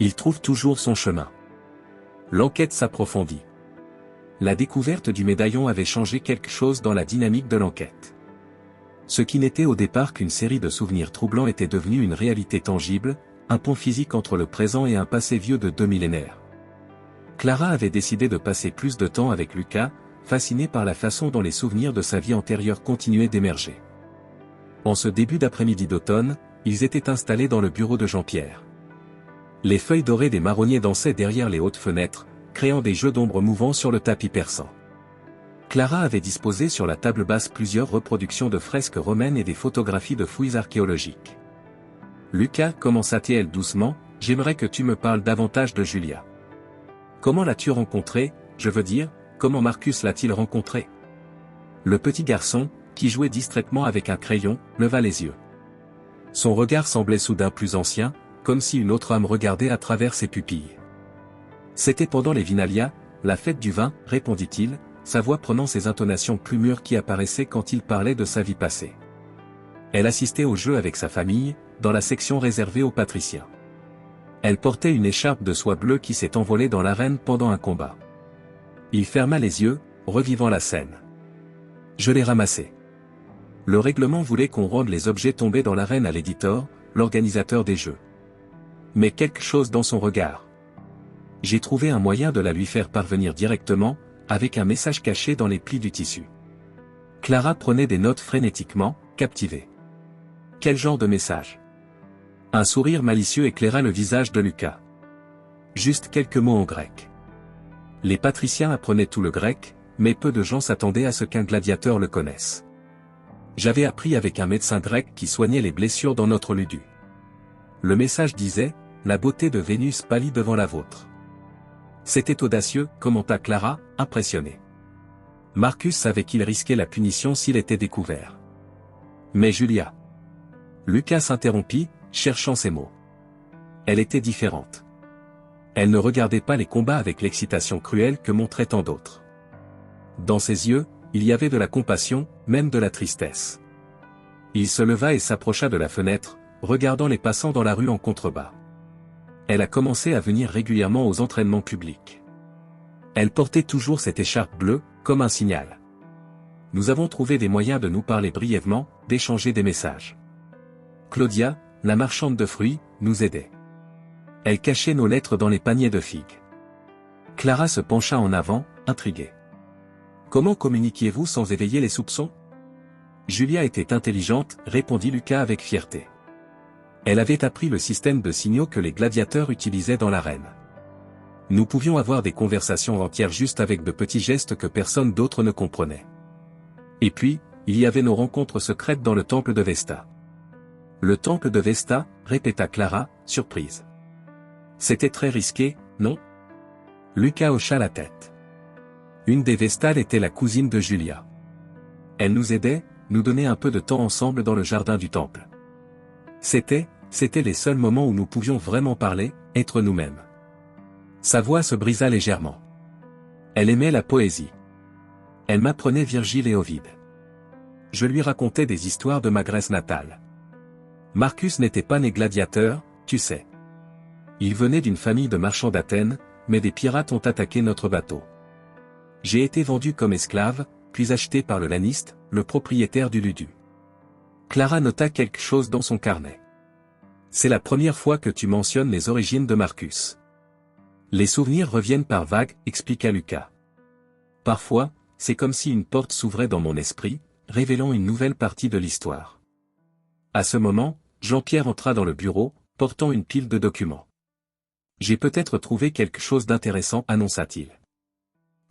Il trouve toujours son chemin. » L'enquête s'approfondit. La découverte du médaillon avait changé quelque chose dans la dynamique de l'enquête. Ce qui n'était au départ qu'une série de souvenirs troublants était devenu une réalité tangible, un pont physique entre le présent et un passé vieux de 2 millénaires. Clara avait décidé de passer plus de temps avec Lucas, fascinée par la façon dont les souvenirs de sa vie antérieure continuaient d'émerger. En ce début d'après-midi d'automne, ils étaient installés dans le bureau de Jean-Pierre. Les feuilles dorées des marronniers dansaient derrière les hautes fenêtres, créant des jeux d'ombre mouvants sur le tapis persan. Clara avait disposé sur la table basse plusieurs reproductions de fresques romaines et des photographies de fouilles archéologiques. « Lucas, commença-t-elle doucement, j'aimerais que tu me parles davantage de Julia. Comment l'as-tu rencontrée, je veux dire, comment Marcus l'a-t-il rencontrée ?» Le petit garçon, qui jouait distraitement avec un crayon, leva les yeux. Son regard semblait soudain plus ancien, comme si une autre âme regardait à travers ses pupilles. « C'était pendant les Vinalia, la fête du vin, répondit-il, sa voix prenant ces intonations plus mûres qui apparaissaient quand il parlait de sa vie passée. Elle assistait au jeu avec sa famille, dans la section réservée aux patriciens. Elle portait une écharpe de soie bleue qui s'est envolée dans l'arène pendant un combat. Il ferma les yeux, revivant la scène. Je l'ai ramassée. Le règlement voulait qu'on rende les objets tombés dans l'arène à l'éditeur, l'organisateur des jeux. Mais quelque chose dans son regard. J'ai trouvé un moyen de la lui faire parvenir directement, avec un message caché dans les plis du tissu. Clara prenait des notes frénétiquement, captivée. Quel genre de message? Un sourire malicieux éclaira le visage de Lucas. Juste quelques mots en grec. Les patriciens apprenaient tout le grec, mais peu de gens s'attendaient à ce qu'un gladiateur le connaisse. J'avais appris avec un médecin grec qui soignait les blessures dans notre ludu. Le message disait, la beauté de Vénus pâlit devant la vôtre. C'était audacieux, commenta Clara, impressionnée. Marcus savait qu'il risquait la punition s'il était découvert. Mais Julia. Lucas s'interrompit, cherchant ses mots. Elle était différente. Elle ne regardait pas les combats avec l'excitation cruelle que montraient tant d'autres. Dans ses yeux, il y avait de la compassion, même de la tristesse. Il se leva et s'approcha de la fenêtre, regardant les passants dans la rue en contrebas. Elle a commencé à venir régulièrement aux entraînements publics. Elle portait toujours cette écharpe bleue, comme un signal. Nous avons trouvé des moyens de nous parler brièvement, d'échanger des messages. Claudia, la marchande de fruits, nous aidait. Elle cachait nos lettres dans les paniers de figues. Clara se pencha en avant, intriguée. Comment communiquiez-vous sans éveiller les soupçons? Julia était intelligente, répondit Lucas avec fierté. Elle avait appris le système de signaux que les gladiateurs utilisaient dans l'arène. Nous pouvions avoir des conversations entières juste avec de petits gestes que personne d'autre ne comprenait. Et puis, il y avait nos rencontres secrètes dans le temple de Vesta. Le temple de Vesta, répéta Clara, surprise. C'était très risqué, non? Lucas hocha la tête. Une des Vestales était la cousine de Julia. Elle nous aidait, nous donnait un peu de temps ensemble dans le jardin du temple. C'était les seuls moments où nous pouvions vraiment parler, être nous-mêmes. Sa voix se brisa légèrement. Elle aimait la poésie. Elle m'apprenait Virgile et Ovide. Je lui racontais des histoires de ma Grèce natale. Marcus n'était pas né gladiateur, tu sais. Il venait d'une famille de marchands d'Athènes, mais des pirates ont attaqué notre bateau. J'ai été vendu comme esclave, puis acheté par le laniste, le propriétaire du Ludu. Clara nota quelque chose dans son carnet. C'est la première fois que tu mentionnes les origines de Marcus. Les souvenirs reviennent par vagues, expliqua Lucas. Parfois, c'est comme si une porte s'ouvrait dans mon esprit, révélant une nouvelle partie de l'histoire. À ce moment, Jean-Pierre entra dans le bureau, portant une pile de documents. J'ai peut-être trouvé quelque chose d'intéressant, annonça-t-il.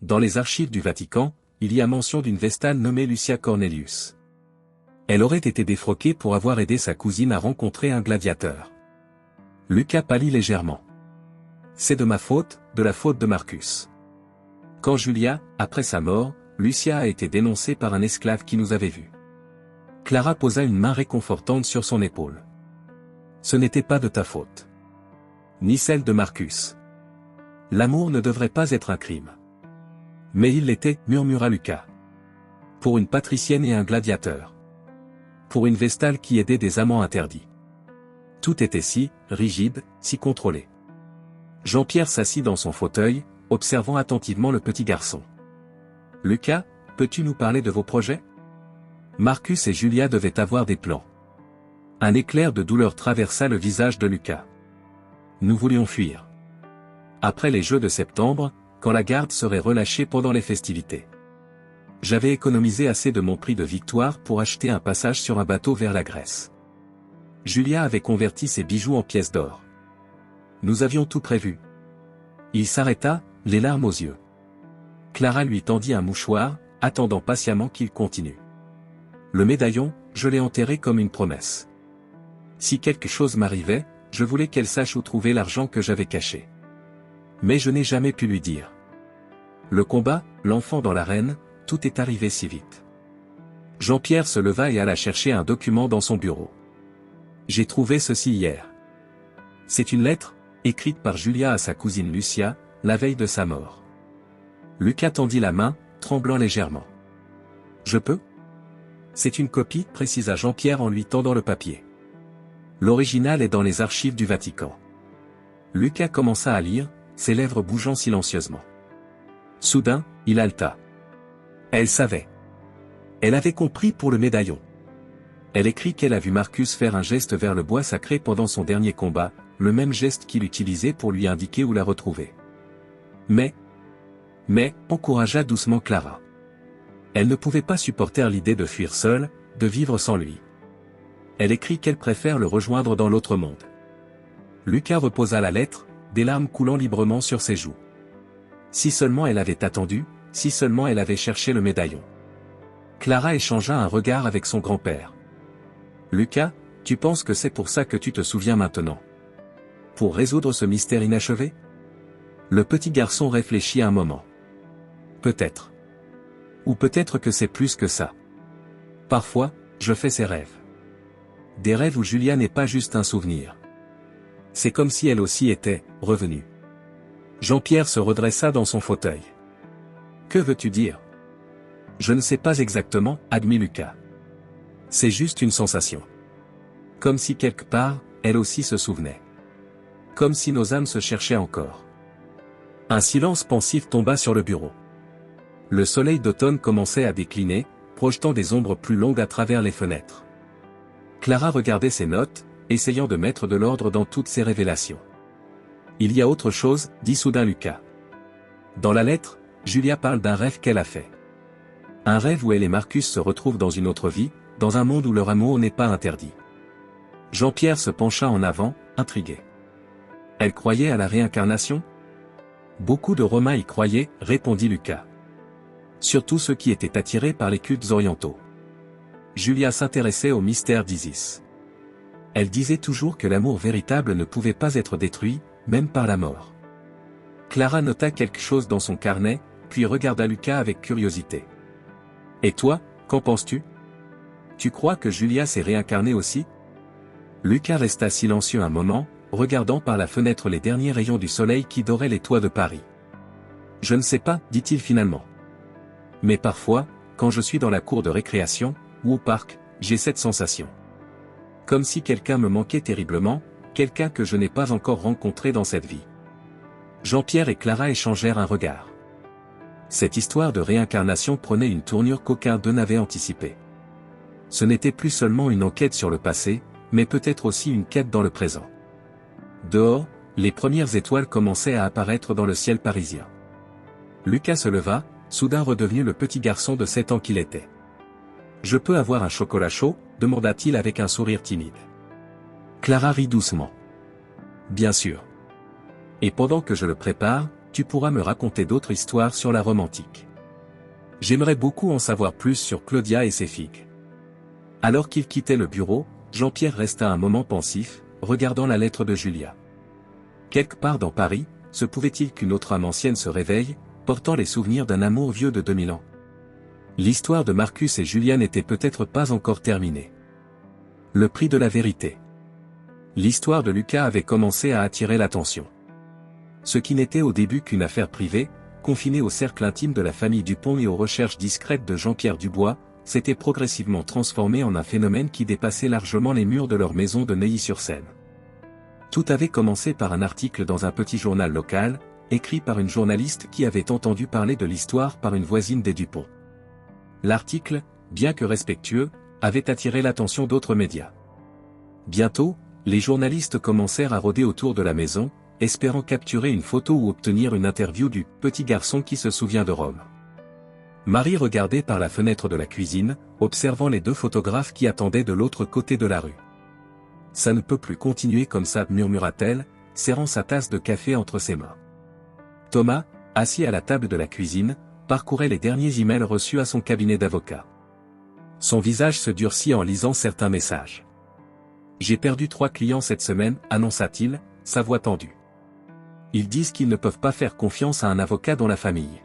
Dans les archives du Vatican, il y a mention d'une Vestale nommée Lucia Cornelius. Elle aurait été défroquée pour avoir aidé sa cousine à rencontrer un gladiateur. Lucas pâlit légèrement. C'est de ma faute, de la faute de Marcus. Quand Julia, après sa mort, Lucia a été dénoncée par un esclave qui nous avait vus. Clara posa une main réconfortante sur son épaule. Ce n'était pas de ta faute. Ni celle de Marcus. L'amour ne devrait pas être un crime. Mais il l'était, murmura Lucas. Pour une patricienne et un gladiateur. Pour une Vestale qui aidait des amants interdits. Tout était si rigide, si contrôlé. Jean-Pierre s'assit dans son fauteuil, observant attentivement le petit garçon. Lucas, peux-tu nous parler de vos projets? Marcus et Julia devaient avoir des plans. Un éclair de douleur traversa le visage de Lucas. Nous voulions fuir. Après les Jeux de septembre, quand la garde serait relâchée pendant les festivités. J'avais économisé assez de mon prix de victoire pour acheter un passage sur un bateau vers la Grèce. Julia avait converti ses bijoux en pièces d'or. Nous avions tout prévu. Il s'arrêta, les larmes aux yeux. Clara lui tendit un mouchoir, attendant patiemment qu'il continue. Le médaillon, je l'ai enterré comme une promesse. Si quelque chose m'arrivait, je voulais qu'elle sache où trouver l'argent que j'avais caché. Mais je n'ai jamais pu lui dire. Le combat, l'enfant dans l'arène, tout est arrivé si vite. Jean-Pierre se leva et alla chercher un document dans son bureau. J'ai trouvé ceci hier. C'est une lettre, écrite par Julia à sa cousine Lucia, la veille de sa mort. Lucas tendit la main, tremblant légèrement. Je peux? C'est une copie, précisa Jean-Pierre en lui tendant le papier. L'original est dans les archives du Vatican. Lucas commença à lire, ses lèvres bougeant silencieusement. Soudain, il haleta. Elle savait. Elle avait compris pour le médaillon. Elle écrit qu'elle a vu Marcus faire un geste vers le bois sacré pendant son dernier combat, le même geste qu'il utilisait pour lui indiquer où la retrouver. Mais, encouragea doucement Clara. Elle ne pouvait pas supporter l'idée de fuir seule, de vivre sans lui. Elle écrit qu'elle préfère le rejoindre dans l'autre monde. Lucas reposa la lettre, des larmes coulant librement sur ses joues. Si seulement elle avait attendu, si seulement elle avait cherché le médaillon. Clara échangea un regard avec son grand-père. Lucas, tu penses que c'est pour ça que tu te souviens maintenant? Pour résoudre ce mystère inachevé? Le petit garçon réfléchit un moment. Peut-être. Ou peut-être que c'est plus que ça. Parfois, je fais ces rêves. Des rêves où Julia n'est pas juste un souvenir. C'est comme si elle aussi était revenue. Jean-Pierre se redressa dans son fauteuil. Que veux-tu dire? Je ne sais pas exactement, admit Lucas. C'est juste une sensation. Comme si quelque part, elle aussi se souvenait. Comme si nos âmes se cherchaient encore. Un silence pensif tomba sur le bureau. Le soleil d'automne commençait à décliner, projetant des ombres plus longues à travers les fenêtres. Clara regardait ses notes, essayant de mettre de l'ordre dans toutes ces révélations. Il y a autre chose, dit soudain Lucas. Dans la lettre, Julia parle d'un rêve qu'elle a fait. Un rêve où elle et Marcus se retrouvent dans une autre vie, dans un monde où leur amour n'est pas interdit. Jean-Pierre se pencha en avant, intrigué. Elle croyait à la réincarnation? Beaucoup de Romains y croyaient, répondit Lucas. Surtout ceux qui étaient attirés par les cultes orientaux. Julia s'intéressait au mystère d'Isis. Elle disait toujours que l'amour véritable ne pouvait pas être détruit, même par la mort. Clara nota quelque chose dans son carnet, puis regarda Lucas avec curiosité. Et toi, qu'en penses-tu? Tu crois que Julia s'est réincarnée aussi? Lucas resta silencieux un moment, regardant par la fenêtre les derniers rayons du soleil qui doraient les toits de Paris. Je ne sais pas, dit-il finalement. Mais parfois, quand je suis dans la cour de récréation, ou au parc, j'ai cette sensation. Comme si quelqu'un me manquait terriblement, quelqu'un que je n'ai pas encore rencontré dans cette vie. Jean-Pierre et Clara échangèrent un regard. Cette histoire de réincarnation prenait une tournure qu'aucun d'eux n'avait anticipée. Ce n'était plus seulement une enquête sur le passé, mais peut-être aussi une quête dans le présent. Dehors, les premières étoiles commençaient à apparaître dans le ciel parisien. Lucas se leva, soudain redevenu le petit garçon de 7 ans qu'il était. « Je peux avoir un chocolat chaud ?» demanda-t-il avec un sourire timide. Clara rit doucement. « Bien sûr. Et pendant que je le prépare, tu pourras me raconter d'autres histoires sur la Rome antique. J'aimerais beaucoup en savoir plus sur Claudia et ses figues. » Alors qu'il quittait le bureau, Jean-Pierre resta un moment pensif, regardant la lettre de Julia. Quelque part dans Paris, se pouvait-il qu'une autre âme ancienne se réveille, portant les souvenirs d'un amour vieux de 2000 ans? L'histoire de Marcus et Julia n'était peut-être pas encore terminée. Le prix de la vérité. L'histoire de Lucas avait commencé à attirer l'attention. Ce qui n'était au début qu'une affaire privée, confinée au cercle intime de la famille Dupont et aux recherches discrètes de Jean-Pierre Dubois, s'était progressivement transformé en un phénomène qui dépassait largement les murs de leur maison de Neuilly-sur-Seine. Tout avait commencé par un article dans un petit journal local, écrit par une journaliste qui avait entendu parler de l'histoire par une voisine des Dupont. L'article, bien que respectueux, avait attiré l'attention d'autres médias. Bientôt, les journalistes commencèrent à rôder autour de la maison, espérant capturer une photo ou obtenir une interview du « petit garçon qui se souvient de Rome ». Marie regardait par la fenêtre de la cuisine, observant les deux photographes qui attendaient de l'autre côté de la rue. « Ça ne peut plus continuer comme ça, murmura-t-elle, serrant sa tasse de café entre ses mains. Thomas, assis à la table de la cuisine, parcourait les derniers emails reçus à son cabinet d'avocat. Son visage se durcit en lisant certains messages. « J'ai perdu 3 clients cette semaine, annonça-t-il, sa voix tendue. Ils disent qu'ils ne peuvent pas faire confiance à un avocat dans la famille. »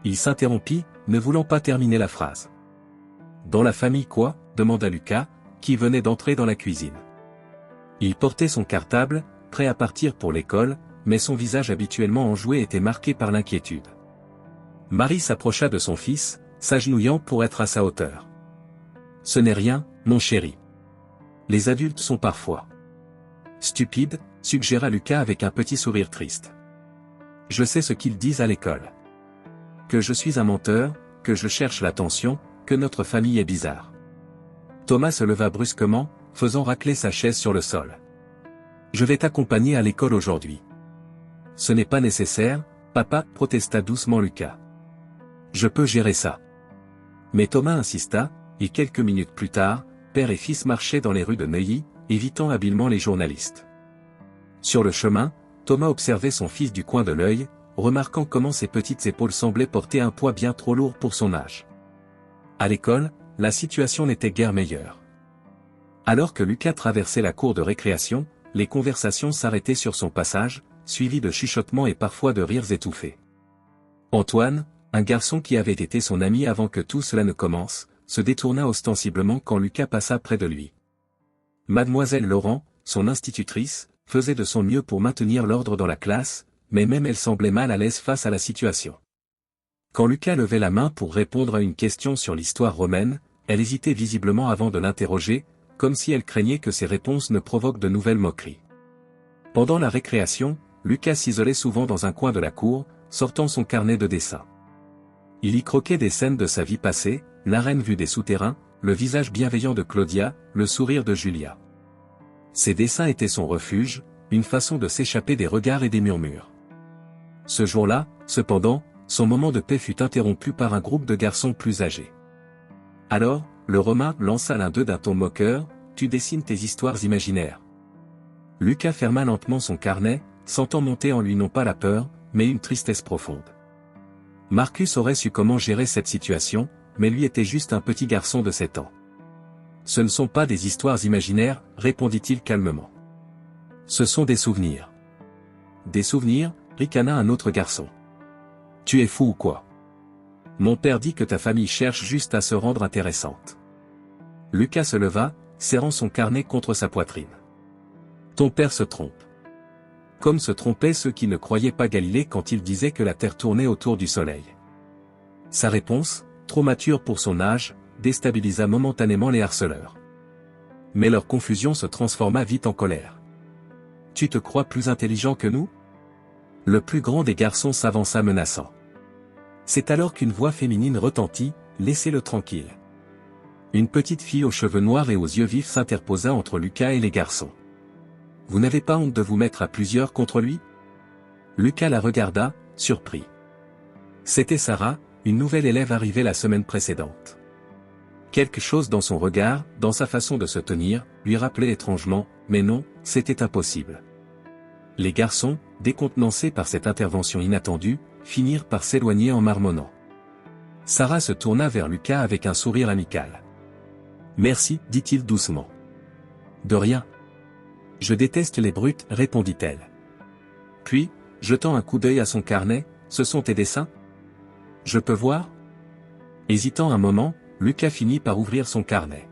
Il s'interrompit, ne voulant pas terminer la phrase. « Dans la famille quoi ?» demanda Lucas, qui venait d'entrer dans la cuisine. Il portait son cartable, prêt à partir pour l'école, mais son visage habituellement enjoué était marqué par l'inquiétude. Marie s'approcha de son fils, s'agenouillant pour être à sa hauteur. « Ce n'est rien, mon chéri. Les adultes sont parfois stupides, suggéra Lucas avec un petit sourire triste. Je sais ce qu'ils disent à l'école. Que je suis un menteur, que je cherche l'attention, que notre famille est bizarre. » Thomas se leva brusquement, faisant racler sa chaise sur le sol. « Je vais t'accompagner à l'école aujourd'hui. »« Ce n'est pas nécessaire, papa, » protesta doucement Lucas. « Je peux gérer ça. » Mais Thomas insista, et quelques minutes plus tard, père et fils marchaient dans les rues de Neuilly, évitant habilement les journalistes. Sur le chemin, Thomas observait son fils du coin de l'œil, remarquant comment ses petites épaules semblaient porter un poids bien trop lourd pour son âge. À l'école, la situation n'était guère meilleure. Alors que Lucas traversait la cour de récréation, les conversations s'arrêtaient sur son passage, suivies de chuchotements et parfois de rires étouffés. Antoine, un garçon qui avait été son ami avant que tout cela ne commence, se détourna ostensiblement quand Lucas passa près de lui. Mademoiselle Laurent, son institutrice, faisait de son mieux pour maintenir l'ordre dans la classe, mais même elle semblait mal à l'aise face à la situation. Quand Lucas levait la main pour répondre à une question sur l'histoire romaine, elle hésitait visiblement avant de l'interroger, comme si elle craignait que ses réponses ne provoquent de nouvelles moqueries. Pendant la récréation, Lucas s'isolait souvent dans un coin de la cour, sortant son carnet de dessin. Il y croquait des scènes de sa vie passée, la reine vue des souterrains, le visage bienveillant de Claudia, le sourire de Julia. Ces dessins étaient son refuge, une façon de s'échapper des regards et des murmures. Ce jour-là, cependant, son moment de paix fut interrompu par un groupe de garçons plus âgés. Alors, le Romain lança l'un d'eux d'un ton moqueur, « Tu dessines tes histoires imaginaires. » Lucas ferma lentement son carnet, sentant monter en lui non pas la peur, mais une tristesse profonde. Marcus aurait su comment gérer cette situation, mais lui était juste un petit garçon de 7 ans. « Ce ne sont pas des histoires imaginaires, répondit-il calmement. Ce sont des souvenirs. » Des souvenirs, ricana un autre garçon. « Tu es fou ou quoi? Mon père dit que ta famille cherche juste à se rendre intéressante. » Lucas se leva, serrant son carnet contre sa poitrine. « Ton père se trompe. Comme se trompaient ceux qui ne croyaient pas Galilée quand il disait que la Terre tournait autour du Soleil. » Sa réponse, trop mature pour son âge, déstabilisa momentanément les harceleurs. Mais leur confusion se transforma vite en colère. « Tu te crois plus intelligent que nous? » Le plus grand des garçons s'avança menaçant. C'est alors qu'une voix féminine retentit, « Laissez-le tranquille. » Une petite fille aux cheveux noirs et aux yeux vifs s'interposa entre Lucas et les garçons. « Vous n'avez pas honte de vous mettre à plusieurs contre lui ?» Lucas la regarda, surpris. C'était Sarah, une nouvelle élève arrivée la semaine précédente. Quelque chose dans son regard, dans sa façon de se tenir, lui rappelait étrangement, mais non, c'était impossible. Les garçons, décontenancés par cette intervention inattendue, finirent par s'éloigner en marmonnant. Sarah se tourna vers Lucas avec un sourire amical. « Merci, dit-il doucement. »« De rien. Je déteste les brutes, répondit-elle. Puis, jetant un coup d'œil à son carnet, « Ce sont tes dessins? Je peux voir ?» Hésitant un moment, Lucas finit par ouvrir son carnet.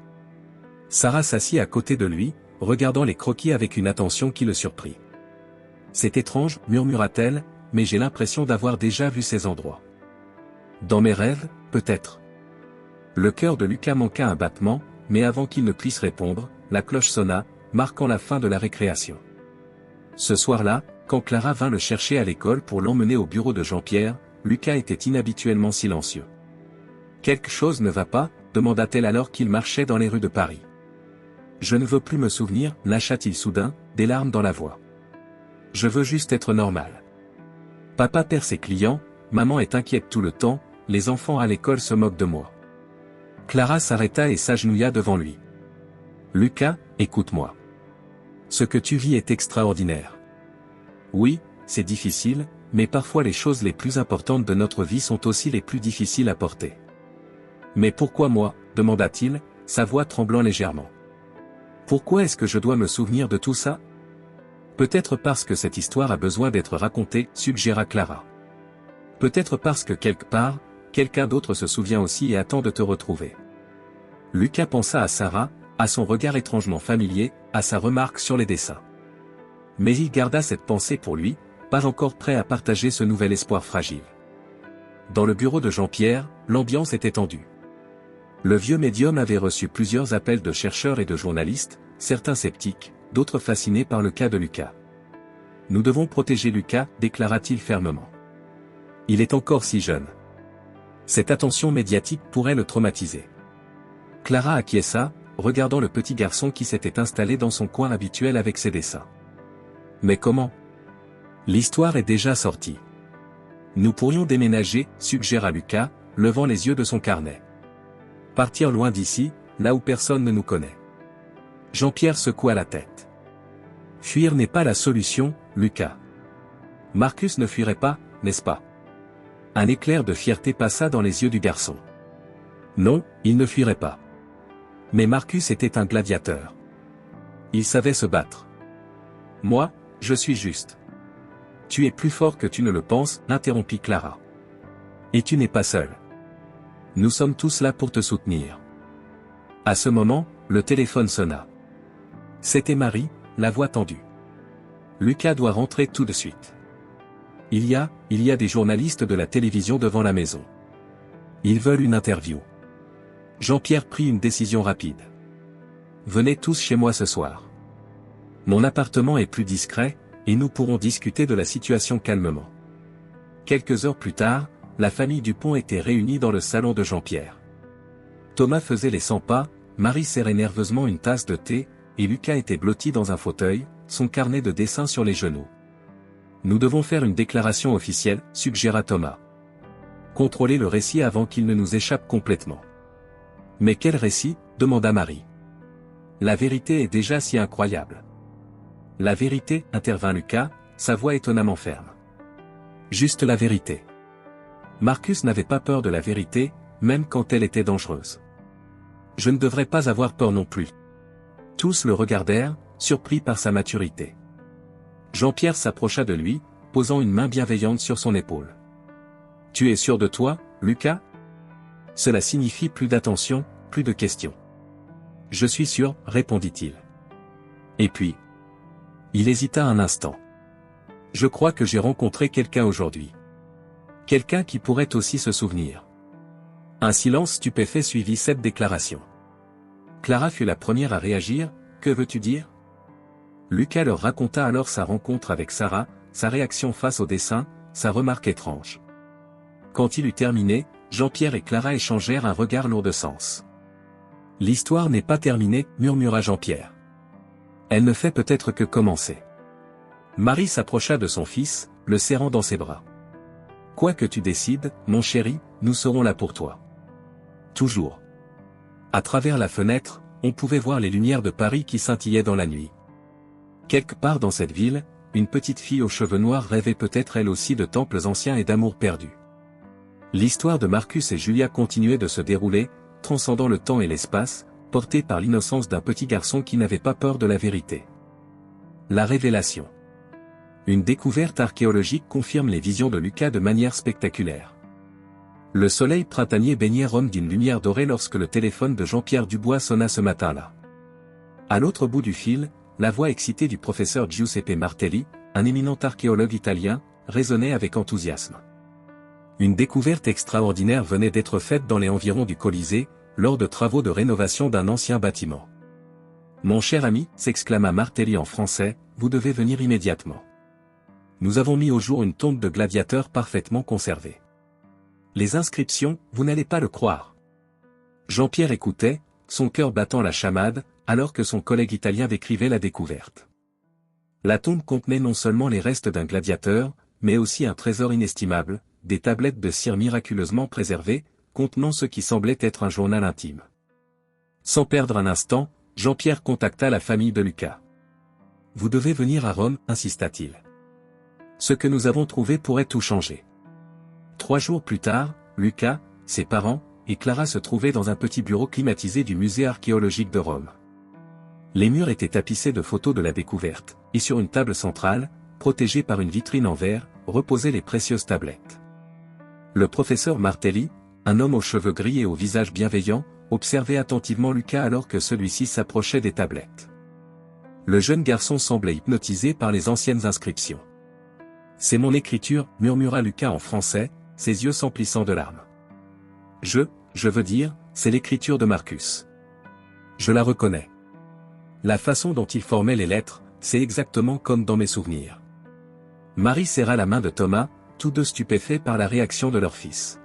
Sarah s'assit à côté de lui, regardant les croquis avec une attention qui le surprit. « C'est étrange, murmura-t-elle, mais j'ai l'impression d'avoir déjà vu ces endroits. Dans mes rêves, peut-être. » Le cœur de Lucas manqua un battement, mais avant qu'il ne puisse répondre, la cloche sonna, marquant la fin de la récréation. Ce soir-là, quand Clara vint le chercher à l'école pour l'emmener au bureau de Jean-Pierre, Lucas était inhabituellement silencieux. « Quelque chose ne va pas ?» demanda-t-elle alors qu'il marchait dans les rues de Paris. « Je ne veux plus me souvenir » lâcha-t-il soudain, des larmes dans la voix. « Je veux juste être normal. Papa perd ses clients, maman est inquiète tout le temps, les enfants à l'école se moquent de moi. » Clara s'arrêta et s'agenouilla devant lui. « Lucas, écoute-moi. Ce que tu vis est extraordinaire. Oui, c'est difficile, mais parfois les choses les plus importantes de notre vie sont aussi les plus difficiles à porter. » « Mais pourquoi moi ?» demanda-t-il, sa voix tremblant légèrement. « Pourquoi est-ce que je dois me souvenir de tout ça ? » Peut-être parce que cette histoire a besoin d'être racontée, suggéra Clara. Peut-être parce que quelque part, quelqu'un d'autre se souvient aussi et attend de te retrouver. Lucas pensa à Sarah, à son regard étrangement familier, à sa remarque sur les dessins. Mais il garda cette pensée pour lui, pas encore prêt à partager ce nouvel espoir fragile. Dans le bureau de Jean-Pierre, l'ambiance était tendue. Le vieux médium avait reçu plusieurs appels de chercheurs et de journalistes, certains sceptiques, d'autres fascinés par le cas de Lucas. « Nous devons protéger Lucas » déclara-t-il fermement. « Il est encore si jeune. Cette attention médiatique pourrait le traumatiser. » Clara acquiesça, regardant le petit garçon qui s'était installé dans son coin habituel avec ses dessins. « Mais comment ? L'histoire est déjà sortie. »« Nous pourrions déménager, » suggéra Lucas, levant les yeux de son carnet. « Partir loin d'ici, là où personne ne nous connaît. » Jean-Pierre secoua la tête. « Fuir n'est pas la solution, Lucas. Marcus ne fuirait pas, n'est-ce pas ?» Un éclair de fierté passa dans les yeux du garçon. « Non, il ne fuirait pas. Mais Marcus était un gladiateur. Il savait se battre. Moi, je suis juste. »« Tu es plus fort que tu ne le penses, » interrompit Clara. « Et tu n'es pas seul. Nous sommes tous là pour te soutenir. À ce moment, le téléphone sonna. C'était Marie, la voix tendue. Lucas doit rentrer tout de suite. Il y a des journalistes de la télévision devant la maison. Ils veulent une interview. Jean-Pierre prit une décision rapide. Venez tous chez moi ce soir. Mon appartement est plus discret, et nous pourrons discuter de la situation calmement. Quelques heures plus tard, la famille Dupont était réunie dans le salon de Jean-Pierre. Thomas faisait les 100 pas, Marie serrait nerveusement une tasse de thé, et Lucas était blotti dans un fauteuil, son carnet de dessin sur les genoux. Nous devons faire une déclaration officielle, suggéra Thomas. Contrôlez le récit avant qu'il ne nous échappe complètement. Mais quel récit, demanda Marie. La vérité est déjà si incroyable. La vérité, intervint Lucas, sa voix étonnamment ferme. Juste la vérité. Marcus n'avait pas peur de la vérité, même quand elle était dangereuse. Je ne devrais pas avoir peur non plus. Tous le regardèrent, surpris par sa maturité. Jean-Pierre s'approcha de lui, posant une main bienveillante sur son épaule. Tu es sûr de toi, Lucas? Cela signifie plus d'attention, plus de questions. Je suis sûr, répondit-il. Et puis? Il hésita un instant. Je crois que j'ai rencontré quelqu'un aujourd'hui. Quelqu'un qui pourrait aussi se souvenir. Un silence stupéfait suivit cette déclaration. Clara fut la première à réagir, que veux-tu dire? Lucas leur raconta alors sa rencontre avec Sarah, sa réaction face au dessin, sa remarque étrange. Quand il eut terminé, Jean-Pierre et Clara échangèrent un regard lourd de sens. L'histoire n'est pas terminée, murmura Jean-Pierre. Elle ne fait peut-être que commencer. Marie s'approcha de son fils, le serrant dans ses bras. Quoi que tu décides, mon chéri, nous serons là pour toi. Toujours. À travers la fenêtre, on pouvait voir les lumières de Paris qui scintillaient dans la nuit. Quelque part dans cette ville, une petite fille aux cheveux noirs rêvait peut-être elle aussi de temples anciens et d'amour perdu. L'histoire de Marcus et Julia continuait de se dérouler, transcendant le temps et l'espace, portée par l'innocence d'un petit garçon qui n'avait pas peur de la vérité. La révélation. Une découverte archéologique confirme les visions de Lucas de manière spectaculaire. Le soleil printanier baignait Rome d'une lumière dorée lorsque le téléphone de Jean-Pierre Dubois sonna ce matin-là. À l'autre bout du fil, la voix excitée du professeur Giuseppe Martelli, un éminent archéologue italien, résonnait avec enthousiasme. Une découverte extraordinaire venait d'être faite dans les environs du Colisée, lors de travaux de rénovation d'un ancien bâtiment. Mon cher ami, s'exclama Martelli en français, vous devez venir immédiatement. Nous avons mis au jour une tombe de gladiateurs parfaitement conservée. Les inscriptions, vous n'allez pas le croire. Jean-Pierre écoutait, son cœur battant la chamade, alors que son collègue italien décrivait la découverte. La tombe contenait non seulement les restes d'un gladiateur, mais aussi un trésor inestimable, des tablettes de cire miraculeusement préservées, contenant ce qui semblait être un journal intime. Sans perdre un instant, Jean-Pierre contacta la famille de Lucas. Vous devez venir à Rome, insista-t-il. Ce que nous avons trouvé pourrait tout changer. 3 jours plus tard, Lucas, ses parents, et Clara se trouvaient dans un petit bureau climatisé du musée archéologique de Rome. Les murs étaient tapissés de photos de la découverte, et sur une table centrale, protégée par une vitrine en verre, reposaient les précieuses tablettes. Le professeur Martelli, un homme aux cheveux gris et au visage bienveillant, observait attentivement Lucas alors que celui-ci s'approchait des tablettes. Le jeune garçon semblait hypnotisé par les anciennes inscriptions. « C'est mon écriture, murmura Lucas en français, ses yeux s'emplissant de larmes. Je veux dire, c'est l'écriture de Marcus. Je la reconnais. La façon dont il formait les lettres, c'est exactement comme dans mes souvenirs. » Marie serra la main de Thomas, tous deux stupéfaits par la réaction de leur fils.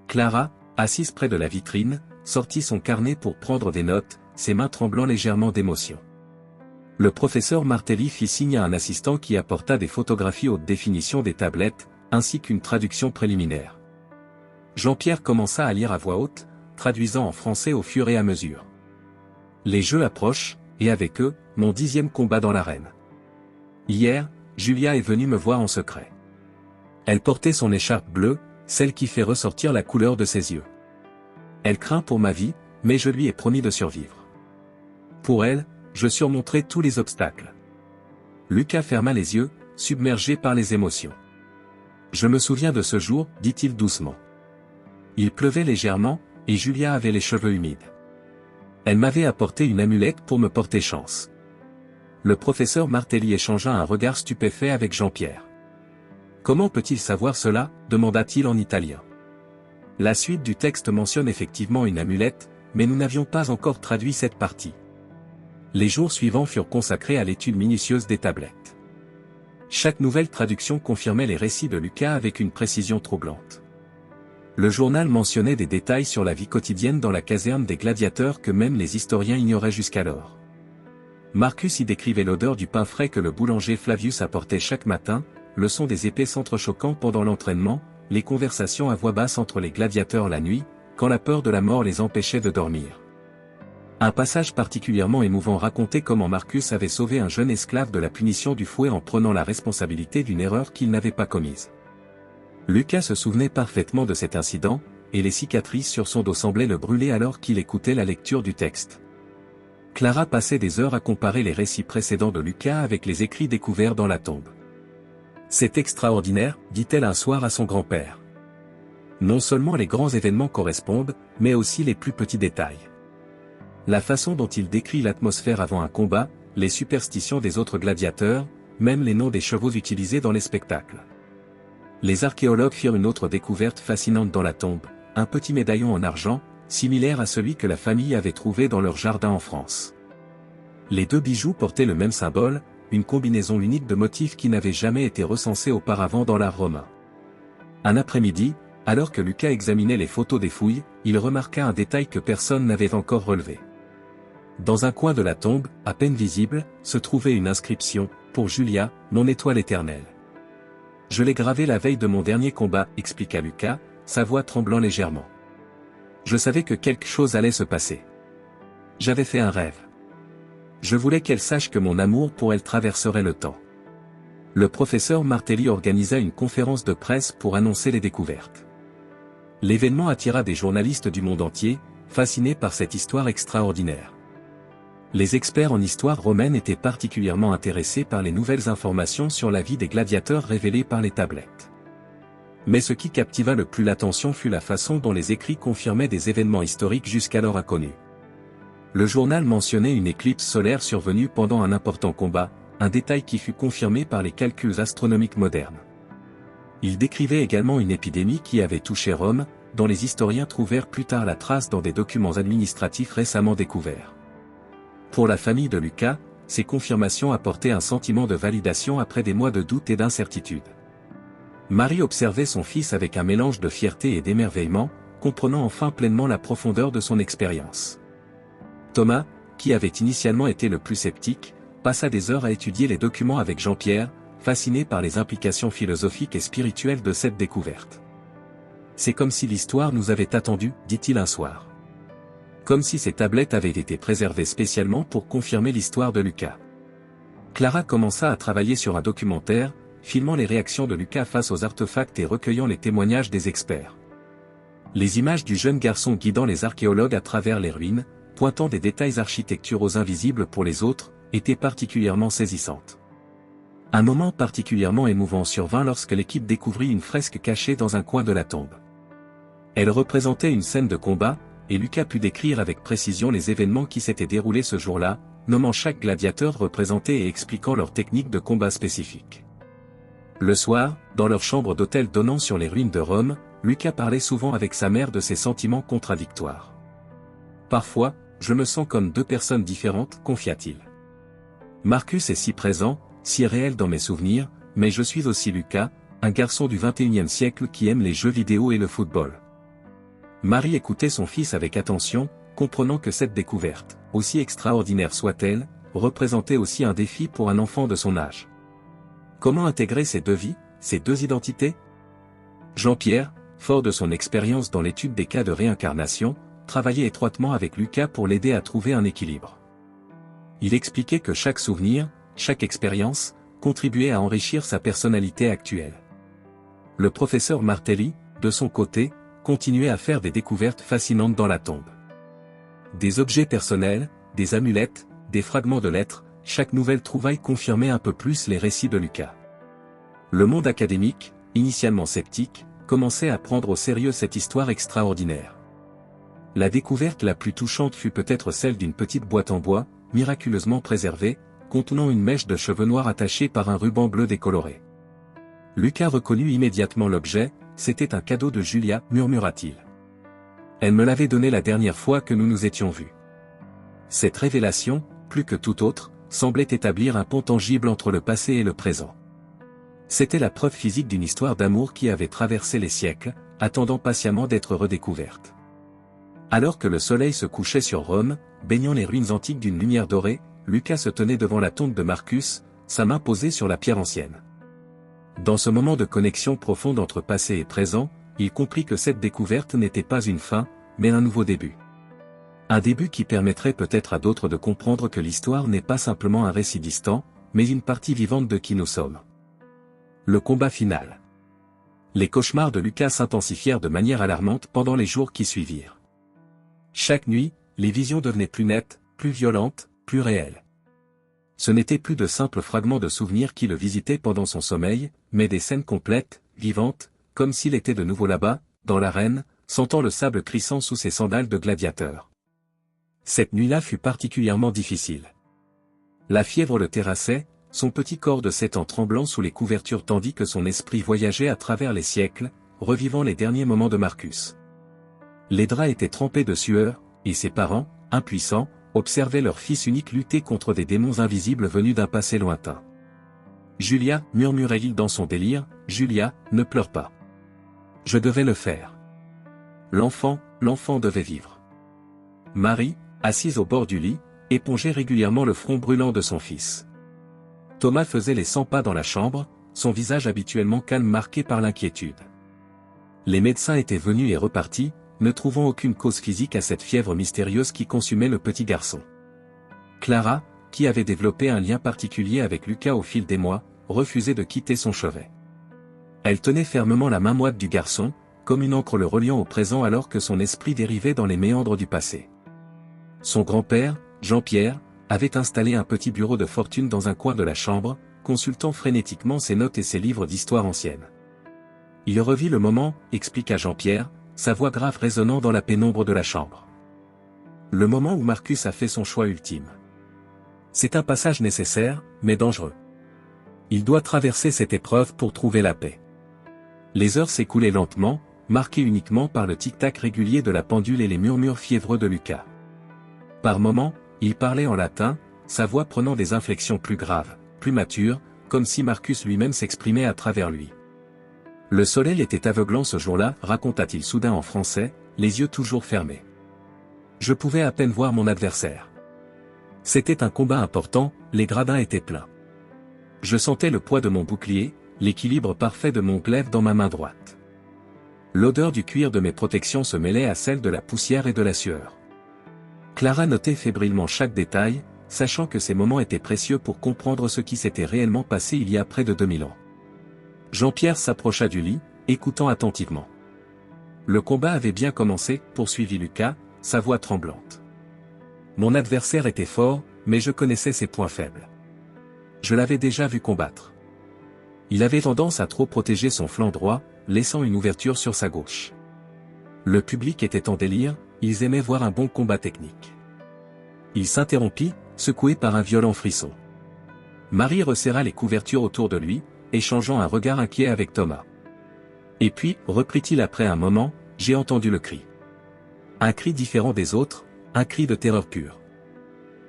Clara, assise près de la vitrine, sortit son carnet pour prendre des notes, ses mains tremblant légèrement d'émotion. Le professeur Martelli fit signe à un assistant qui apporta des photographies haute définition des tablettes, ainsi qu'une traduction préliminaire. Jean-Pierre commença à lire à voix haute, traduisant en français au fur et à mesure. Les Jeux approchent, et avec eux, mon 10e combat dans l'arène. Hier, Julia est venue me voir en secret. Elle portait son écharpe bleue, celle qui fait ressortir la couleur de ses yeux. Elle craint pour ma vie, mais je lui ai promis de survivre. Pour elle, je surmonterai tous les obstacles. Lucas ferma les yeux, submergé par les émotions. Je me souviens de ce jour, dit-il doucement. Il pleuvait légèrement, et Julia avait les cheveux humides. Elle m'avait apporté une amulette pour me porter chance. Le professeur Martelly échangea un regard stupéfait avec Jean-Pierre. Comment peut-il savoir cela, demanda-t-il en italien. La suite du texte mentionne effectivement une amulette, mais nous n'avions pas encore traduit cette partie. Les jours suivants furent consacrés à l'étude minutieuse des tablettes. Chaque nouvelle traduction confirmait les récits de Lucas avec une précision troublante. Le journal mentionnait des détails sur la vie quotidienne dans la caserne des gladiateurs que même les historiens ignoraient jusqu'alors. Marcus y décrivait l'odeur du pain frais que le boulanger Flavius apportait chaque matin, le son des épées s'entrechoquant pendant l'entraînement, les conversations à voix basse entre les gladiateurs la nuit, quand la peur de la mort les empêchait de dormir. Un passage particulièrement émouvant racontait comment Marcus avait sauvé un jeune esclave de la punition du fouet en prenant la responsabilité d'une erreur qu'il n'avait pas commise. Lucas se souvenait parfaitement de cet incident, et les cicatrices sur son dos semblaient le brûler alors qu'il écoutait la lecture du texte. Clara passait des heures à comparer les récits précédents de Lucas avec les écrits découverts dans la tombe. « C'est extraordinaire, dit-elle un soir à son grand-père. Non seulement les grands événements correspondent, mais aussi les plus petits détails. La façon dont il décrit l'atmosphère avant un combat, les superstitions des autres gladiateurs, même les noms des chevaux utilisés dans les spectacles. » Les archéologues firent une autre découverte fascinante dans la tombe, un petit médaillon en argent, similaire à celui que la famille avait trouvé dans leur jardin en France. Les deux bijoux portaient le même symbole, une combinaison unique de motifs qui n'avait jamais été recensée auparavant dans l'art romain. Un après-midi, alors que Lucas examinait les photos des fouilles, il remarqua un détail que personne n'avait encore relevé. Dans un coin de la tombe, à peine visible, se trouvait une inscription, « Pour Julia, mon étoile éternelle ». Je l'ai gravé la veille de mon dernier combat, expliqua Lucas, sa voix tremblant légèrement. Je savais que quelque chose allait se passer. J'avais fait un rêve. Je voulais qu'elle sache que mon amour pour elle traverserait le temps. Le professeur Martelly organisa une conférence de presse pour annoncer les découvertes. L'événement attira des journalistes du monde entier, fascinés par cette histoire extraordinaire. Les experts en histoire romaine étaient particulièrement intéressés par les nouvelles informations sur la vie des gladiateurs révélées par les tablettes. Mais ce qui captiva le plus l'attention fut la façon dont les écrits confirmaient des événements historiques jusqu'alors inconnus. Le journal mentionnait une éclipse solaire survenue pendant un important combat, un détail qui fut confirmé par les calculs astronomiques modernes. Il décrivait également une épidémie qui avait touché Rome, dont les historiens trouvèrent plus tard la trace dans des documents administratifs récemment découverts. Pour la famille de Lucas, ces confirmations apportaient un sentiment de validation après des mois de doute et d'incertitude. Marie observait son fils avec un mélange de fierté et d'émerveillement, comprenant enfin pleinement la profondeur de son expérience. Thomas, qui avait initialement été le plus sceptique, passa des heures à étudier les documents avec Jean-Pierre, fasciné par les implications philosophiques et spirituelles de cette découverte. « C'est comme si l'histoire nous avait attendus, dit-il un soir. Comme si ces tablettes avaient été préservées spécialement pour confirmer l'histoire de Lucas. » Clara commença à travailler sur un documentaire, filmant les réactions de Lucas face aux artefacts et recueillant les témoignages des experts. Les images du jeune garçon guidant les archéologues à travers les ruines, pointant des détails architecturaux invisibles pour les autres, étaient particulièrement saisissantes. Un moment particulièrement émouvant survint lorsque l'équipe découvrit une fresque cachée dans un coin de la tombe. Elle représentait une scène de combat, et Lucas put décrire avec précision les événements qui s'étaient déroulés ce jour-là, nommant chaque gladiateur représenté et expliquant leur technique de combat spécifique. Le soir, dans leur chambre d'hôtel donnant sur les ruines de Rome, Lucas parlait souvent avec sa mère de ses sentiments contradictoires. « Parfois, je me sens comme deux personnes différentes, confia-t-il. Marcus est si présent, si réel dans mes souvenirs, mais je suis aussi Lucas, un garçon du XXIe siècle qui aime les jeux vidéo et le football. » Marie écoutait son fils avec attention, comprenant que cette découverte, aussi extraordinaire soit-elle, représentait aussi un défi pour un enfant de son âge. Comment intégrer ces deux vies, ces deux identités? Jean-Pierre, fort de son expérience dans l'étude des cas de réincarnation, travaillait étroitement avec Lucas pour l'aider à trouver un équilibre. Il expliquait que chaque souvenir, chaque expérience, contribuait à enrichir sa personnalité actuelle. Le professeur Martelly, de son côté, continuait à faire des découvertes fascinantes dans la tombe. Des objets personnels, des amulettes, des fragments de lettres, chaque nouvelle trouvaille confirmait un peu plus les récits de Lucas. Le monde académique, initialement sceptique, commençait à prendre au sérieux cette histoire extraordinaire. La découverte la plus touchante fut peut-être celle d'une petite boîte en bois, miraculeusement préservée, contenant une mèche de cheveux noirs attachée par un ruban bleu décoloré. Lucas reconnut immédiatement l'objet, c'était un cadeau de Julia, murmura-t-il. Elle me l'avait donné la dernière fois que nous nous étions vus. Cette révélation, plus que toute autre, semblait établir un pont tangible entre le passé et le présent. C'était la preuve physique d'une histoire d'amour qui avait traversé les siècles, attendant patiemment d'être redécouverte. Alors que le soleil se couchait sur Rome, baignant les ruines antiques d'une lumière dorée, Lucas se tenait devant la tombe de Marcus, sa main posée sur la pierre ancienne. Dans ce moment de connexion profonde entre passé et présent, il comprit que cette découverte n'était pas une fin, mais un nouveau début. Un début qui permettrait peut-être à d'autres de comprendre que l'histoire n'est pas simplement un récit distant, mais une partie vivante de qui nous sommes. Le combat final. Les cauchemars de Lucas s'intensifièrent de manière alarmante pendant les jours qui suivirent. Chaque nuit, les visions devenaient plus nettes, plus violentes, plus réelles. Ce n'étaient plus de simples fragments de souvenirs qui le visitaient pendant son sommeil, mais des scènes complètes, vivantes, comme s'il était de nouveau là-bas, dans l'arène, sentant le sable crissant sous ses sandales de gladiateur. Cette nuit-là fut particulièrement difficile. La fièvre le terrassait, son petit corps de 7 ans tremblant sous les couvertures tandis que son esprit voyageait à travers les siècles, revivant les derniers moments de Marcus. Les draps étaient trempés de sueur, et ses parents, impuissants, observaient leur fils unique lutter contre des démons invisibles venus d'un passé lointain. « Julia, murmurait-il dans son délire, Julia, ne pleure pas. Je devais le faire. L'enfant devait vivre. » Marie, assise au bord du lit, épongeait régulièrement le front brûlant de son fils. Thomas faisait les 100 pas dans la chambre, son visage habituellement calme marqué par l'inquiétude. Les médecins étaient venus et repartis, ne trouvant aucune cause physique à cette fièvre mystérieuse qui consumait le petit garçon. Clara, qui avait développé un lien particulier avec Lucas au fil des mois, refusait de quitter son chevet. Elle tenait fermement la main moite du garçon, comme une encre le reliant au présent alors que son esprit dérivait dans les méandres du passé. Son grand-père, Jean-Pierre, avait installé un petit bureau de fortune dans un coin de la chambre, consultant frénétiquement ses notes et ses livres d'histoire ancienne. Il revit le moment, expliqua Jean-Pierre, sa voix grave résonnant dans la pénombre de la chambre. Le moment où Marcus a fait son choix ultime. C'est un passage nécessaire, mais dangereux. Il doit traverser cette épreuve pour trouver la paix. Les heures s'écoulaient lentement, marquées uniquement par le tic-tac régulier de la pendule et les murmures fiévreux de Lucas. Par moments, il parlait en latin, sa voix prenant des inflexions plus graves, plus matures, comme si Marcus lui-même s'exprimait à travers lui. Le soleil était aveuglant ce jour-là, raconta-t-il soudain en français, les yeux toujours fermés. Je pouvais à peine voir mon adversaire. C'était un combat important, les gradins étaient pleins. Je sentais le poids de mon bouclier, l'équilibre parfait de mon glaive dans ma main droite. L'odeur du cuir de mes protections se mêlait à celle de la poussière et de la sueur. Clara notait fébrilement chaque détail, sachant que ces moments étaient précieux pour comprendre ce qui s'était réellement passé il y a près de 2000 ans. Jean-Pierre s'approcha du lit, écoutant attentivement. Le combat avait bien commencé, poursuivit Lucas, sa voix tremblante. Mon adversaire était fort, mais je connaissais ses points faibles. Je l'avais déjà vu combattre. Il avait tendance à trop protéger son flanc droit, laissant une ouverture sur sa gauche. Le public était en délire, ils aimaient voir un bon combat technique. Il s'interrompit, secoué par un violent frisson. Marie resserra les couvertures autour de lui, échangeant un regard inquiet avec Thomas. Et puis, reprit-il après un moment, j'ai entendu le cri. Un cri différent des autres, un cri de terreur pure.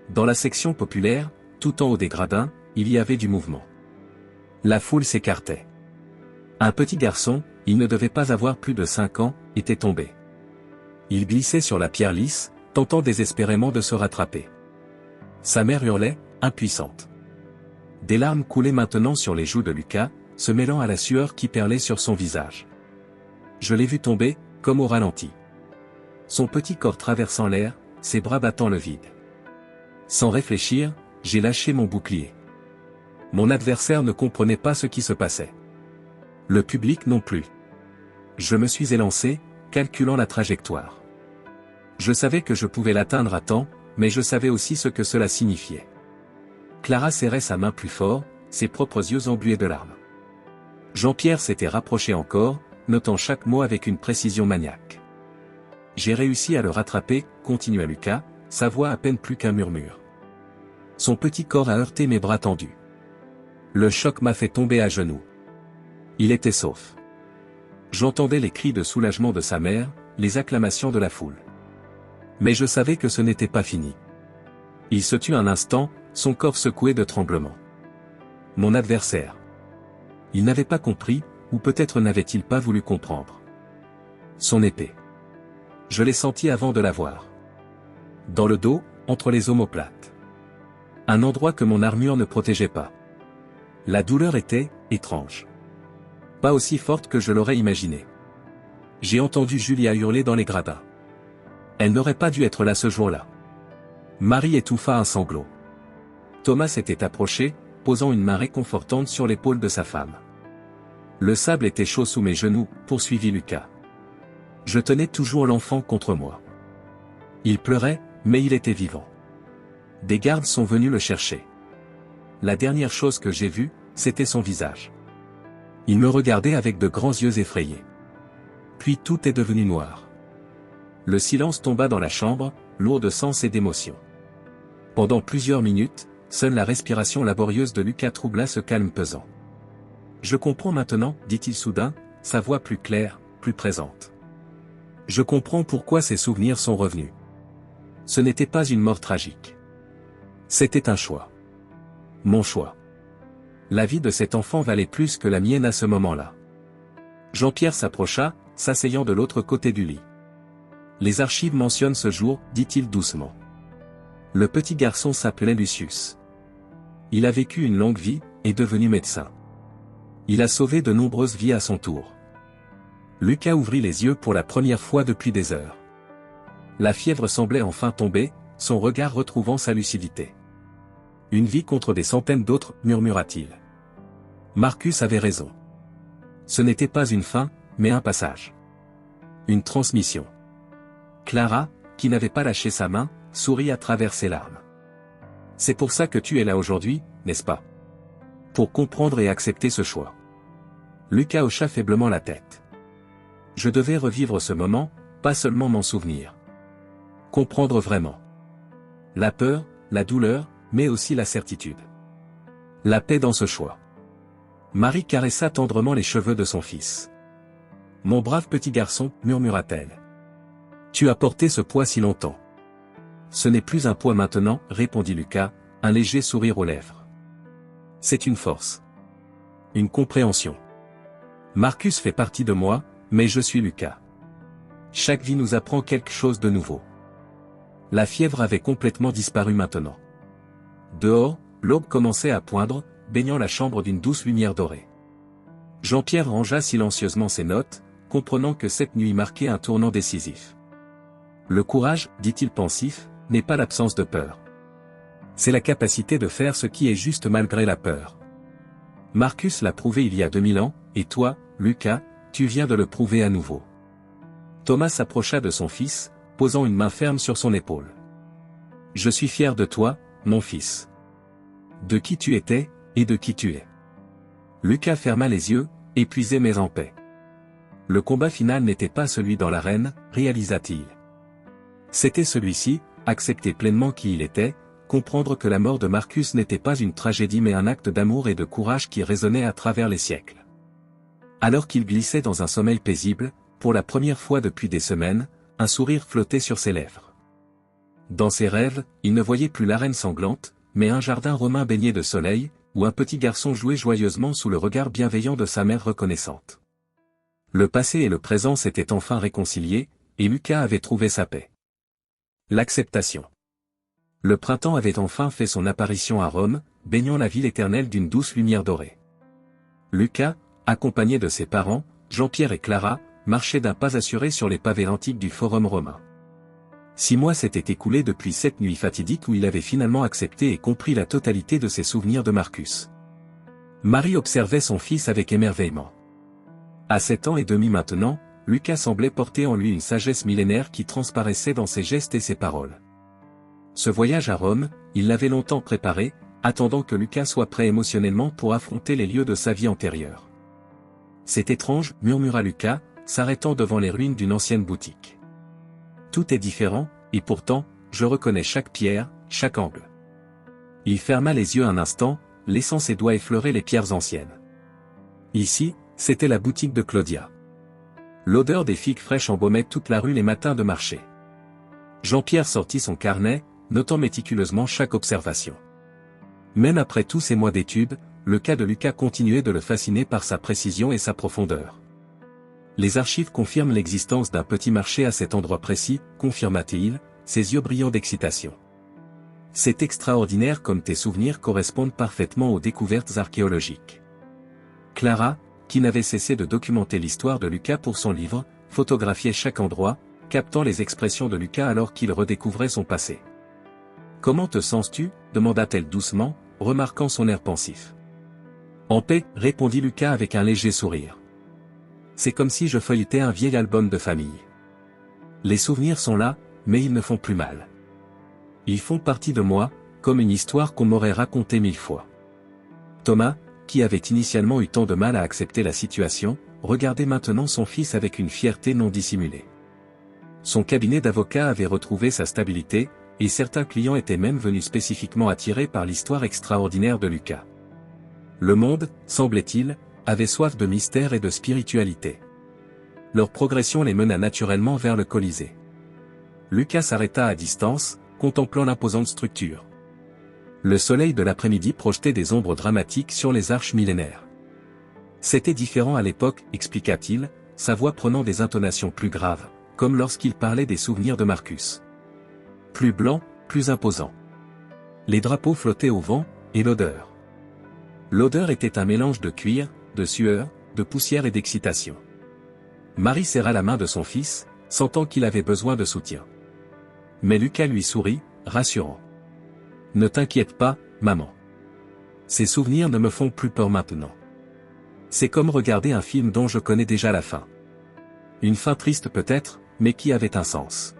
Dans la section populaire, tout en haut des gradins, il y avait du mouvement. La foule s'écartait. Un petit garçon, il ne devait pas avoir plus de 5 ans, était tombé. Il glissait sur la pierre lisse, tentant désespérément de se rattraper. Sa mère hurlait, impuissante. Des larmes coulaient maintenant sur les joues de Lucas, se mêlant à la sueur qui perlait sur son visage. Je l'ai vu tomber, comme au ralenti. Son petit corps traversant l'air, ses bras battant le vide. Sans réfléchir, j'ai lâché mon bouclier. Mon adversaire ne comprenait pas ce qui se passait. Le public non plus. Je me suis élancé, calculant la trajectoire. Je savais que je pouvais l'atteindre à temps, mais je savais aussi ce que cela signifiait. Clara serrait sa main plus fort, ses propres yeux embués de larmes. Jean-Pierre s'était rapproché encore, notant chaque mot avec une précision maniaque. J'ai réussi à le rattraper, continua Lucas, sa voix à peine plus qu'un murmure. Son petit corps a heurté mes bras tendus. Le choc m'a fait tomber à genoux. Il était sauf. J'entendais les cris de soulagement de sa mère, les acclamations de la foule. Mais je savais que ce n'était pas fini. Il se tut un instant, son corps secoué de tremblements. Mon adversaire. Il n'avait pas compris, ou peut-être n'avait-il pas voulu comprendre. Son épée. Je l'ai sentie avant de la voir. Dans le dos, entre les omoplates. Un endroit que mon armure ne protégeait pas. La douleur était, étrange. Pas aussi forte que je l'aurais imaginé. J'ai entendu Julia hurler dans les gradins. Elle n'aurait pas dû être là ce jour-là. Marie étouffa un sanglot. Thomas s'était approché, posant une main réconfortante sur l'épaule de sa femme. Le sable était chaud sous mes genoux, poursuivit Lucas. Je tenais toujours l'enfant contre moi. Il pleurait, mais il était vivant. Des gardes sont venus le chercher. La dernière chose que j'ai vue, c'était son visage. Il me regardait avec de grands yeux effrayés. Puis tout est devenu noir. Le silence tomba dans la chambre, lourd de sens et d'émotion. Pendant plusieurs minutes, seule la respiration laborieuse de Lucas troubla ce calme pesant. Je comprends maintenant, dit-il soudain, sa voix plus claire, plus présente. Je comprends pourquoi ces souvenirs sont revenus. Ce n'était pas une mort tragique. C'était un choix. Mon choix. La vie de cet enfant valait plus que la mienne à ce moment-là. Jean-Pierre s'approcha, s'asseyant de l'autre côté du lit. Les archives mentionnent ce jour, dit-il doucement. Le petit garçon s'appelait Lucius. Il a vécu une longue vie, est devenu médecin. Il a sauvé de nombreuses vies à son tour. Lucas ouvrit les yeux pour la première fois depuis des heures. La fièvre semblait enfin tomber, son regard retrouvant sa lucidité. Une vie contre des centaines d'autres, murmura-t-il. Marcus avait raison. Ce n'était pas une fin, mais un passage. Une transmission. Clara, qui n'avait pas lâché sa main, sourit à travers ses larmes. C'est pour ça que tu es là aujourd'hui, n'est-ce pas? Pour comprendre et accepter ce choix. Lucas hocha faiblement la tête. Je devais revivre ce moment, pas seulement m'en souvenir. Comprendre vraiment. La peur, la douleur, mais aussi la certitude. La paix dans ce choix. Marie caressa tendrement les cheveux de son fils. Mon brave petit garçon, murmura-t-elle. Tu as porté ce poids si longtemps. Ce n'est plus un poids maintenant, répondit Lucas, un léger sourire aux lèvres. C'est une force. Une compréhension. Marcus fait partie de moi, mais je suis Lucas. Chaque vie nous apprend quelque chose de nouveau. La fièvre avait complètement disparu maintenant. Dehors, l'aube commençait à poindre, baignant la chambre d'une douce lumière dorée. Jean-Pierre rangea silencieusement ses notes, comprenant que cette nuit marquait un tournant décisif. Le courage, dit-il pensif, n'est pas l'absence de peur. C'est la capacité de faire ce qui est juste malgré la peur. Marcus l'a prouvé il y a 2000 ans, et toi, Lucas, tu viens de le prouver à nouveau. Thomas s'approcha de son fils, posant une main ferme sur son épaule. Je suis fier de toi, mon fils. De qui tu étais, et de qui tu es. Lucas ferma les yeux, épuisé mais en paix. Le combat final n'était pas celui dans l'arène, réalisa-t-il. C'était celui-ci, accepter pleinement qui il était, comprendre que la mort de Marcus n'était pas une tragédie mais un acte d'amour et de courage qui résonnait à travers les siècles. Alors qu'il glissait dans un sommeil paisible, pour la première fois depuis des semaines, un sourire flottait sur ses lèvres. Dans ses rêves, il ne voyait plus l'arène sanglante, mais un jardin romain baigné de soleil, où un petit garçon jouait joyeusement sous le regard bienveillant de sa mère reconnaissante. Le passé et le présent s'étaient enfin réconciliés, et Lucas avait trouvé sa paix. L'acceptation. Le printemps avait enfin fait son apparition à Rome, baignant la ville éternelle d'une douce lumière dorée. Lucas, accompagné de ses parents, Jean-Pierre et Clara, marchait d'un pas assuré sur les pavés antiques du Forum romain. 6 mois s'étaient écoulés depuis cette nuit fatidique où il avait finalement accepté et compris la totalité de ses souvenirs de Marcus. Marie observait son fils avec émerveillement. À 7 ans et demi maintenant, Lucas semblait porter en lui une sagesse millénaire qui transparaissait dans ses gestes et ses paroles. Ce voyage à Rome, il l'avait longtemps préparé, attendant que Lucas soit prêt émotionnellement pour affronter les lieux de sa vie antérieure. C'est étrange, murmura Lucas, s'arrêtant devant les ruines d'une ancienne boutique. Tout est différent, et pourtant, je reconnais chaque pierre, chaque angle. Il ferma les yeux un instant, laissant ses doigts effleurer les pierres anciennes. Ici, c'était la boutique de Claudia. L'odeur des figues fraîches embaumait toute la rue les matins de marché. Jean-Pierre sortit son carnet, notant méticuleusement chaque observation. Même après tous ces mois d'études, le cas de Lucas continuait de le fasciner par sa précision et sa profondeur. Les archives confirment l'existence d'un petit marché à cet endroit précis, confirma-t-il, ses yeux brillants d'excitation. C'est extraordinaire comme tes souvenirs correspondent parfaitement aux découvertes archéologiques. Clara, qui n'avait cessé de documenter l'histoire de Lucas pour son livre, photographiait chaque endroit, captant les expressions de Lucas alors qu'il redécouvrait son passé. « Comment te sens-tu » demanda-t-elle doucement, remarquant son air pensif. « En paix » répondit Lucas avec un léger sourire. « C'est comme si je feuilletais un vieil album de famille. Les souvenirs sont là, mais ils ne font plus mal. Ils font partie de moi, comme une histoire qu'on m'aurait racontée 1000 fois. » Thomas, qui avait initialement eu tant de mal à accepter la situation, regardait maintenant son fils avec une fierté non dissimulée. Son cabinet d'avocat avait retrouvé sa stabilité, et certains clients étaient même venus spécifiquement attirés par l'histoire extraordinaire de Lucas. Le monde, semblait-il, avait soif de mystère et de spiritualité. Leur progression les mena naturellement vers le Colisée. Lucas s'arrêta à distance, contemplant l'imposante structure. Le soleil de l'après-midi projetait des ombres dramatiques sur les arches millénaires. C'était différent à l'époque, expliqua-t-il, sa voix prenant des intonations plus graves, comme lorsqu'il parlait des souvenirs de Marcus. Plus blanc, plus imposant. Les drapeaux flottaient au vent, et l'odeur. L'odeur était un mélange de cuir, de sueur, de poussière et d'excitation. Marie serra la main de son fils, sentant qu'il avait besoin de soutien. Mais Lucas lui sourit, rassurant. « Ne t'inquiète pas, maman. Ces souvenirs ne me font plus peur maintenant. C'est comme regarder un film dont je connais déjà la fin. Une fin triste peut-être, mais qui avait un sens. »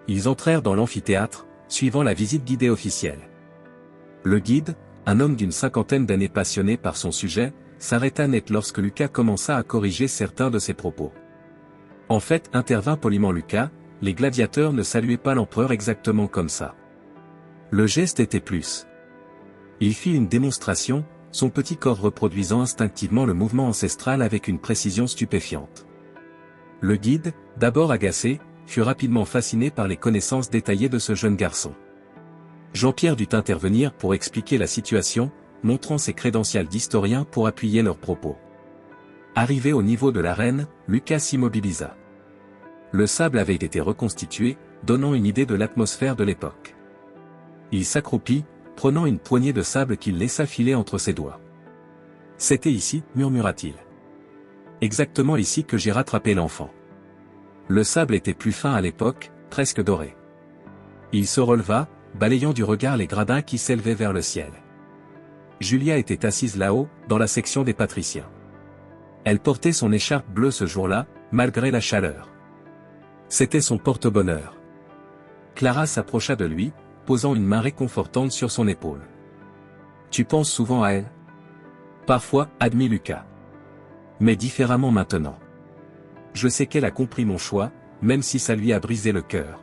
Ils entrèrent dans l'amphithéâtre, suivant la visite guidée officielle. Le guide, un homme d'une cinquantaine d'années passionné par son sujet, s'arrêta net lorsque Lucas commença à corriger certains de ses propos. En fait, intervint poliment Lucas, les gladiateurs ne saluaient pas l'empereur exactement comme ça. Le geste était plus. Il fit une démonstration, son petit corps reproduisant instinctivement le mouvement ancestral avec une précision stupéfiante. Le guide, d'abord agacé, fut rapidement fasciné par les connaissances détaillées de ce jeune garçon. Jean-Pierre dut intervenir pour expliquer la situation, montrant ses crédentials d'historien pour appuyer leurs propos. Arrivé au niveau de l'arène, Lucas s'immobilisa. Le sable avait été reconstitué, donnant une idée de l'atmosphère de l'époque. Il s'accroupit, prenant une poignée de sable qu'il laissa filer entre ses doigts. « C'était ici, murmura-t-il. Exactement ici que j'ai rattrapé l'enfant. Le sable était plus fin à l'époque, presque doré. » Il se releva, balayant du regard les gradins qui s'élevaient vers le ciel. Julia était assise là-haut, dans la section des patriciens. Elle portait son écharpe bleue ce jour-là, malgré la chaleur. C'était son porte-bonheur. Clara s'approcha de lui, posant une main réconfortante sur son épaule. « Tu penses souvent à elle ?»« Parfois, admit Lucas. Mais différemment maintenant. Je sais qu'elle a compris mon choix, même si ça lui a brisé le cœur.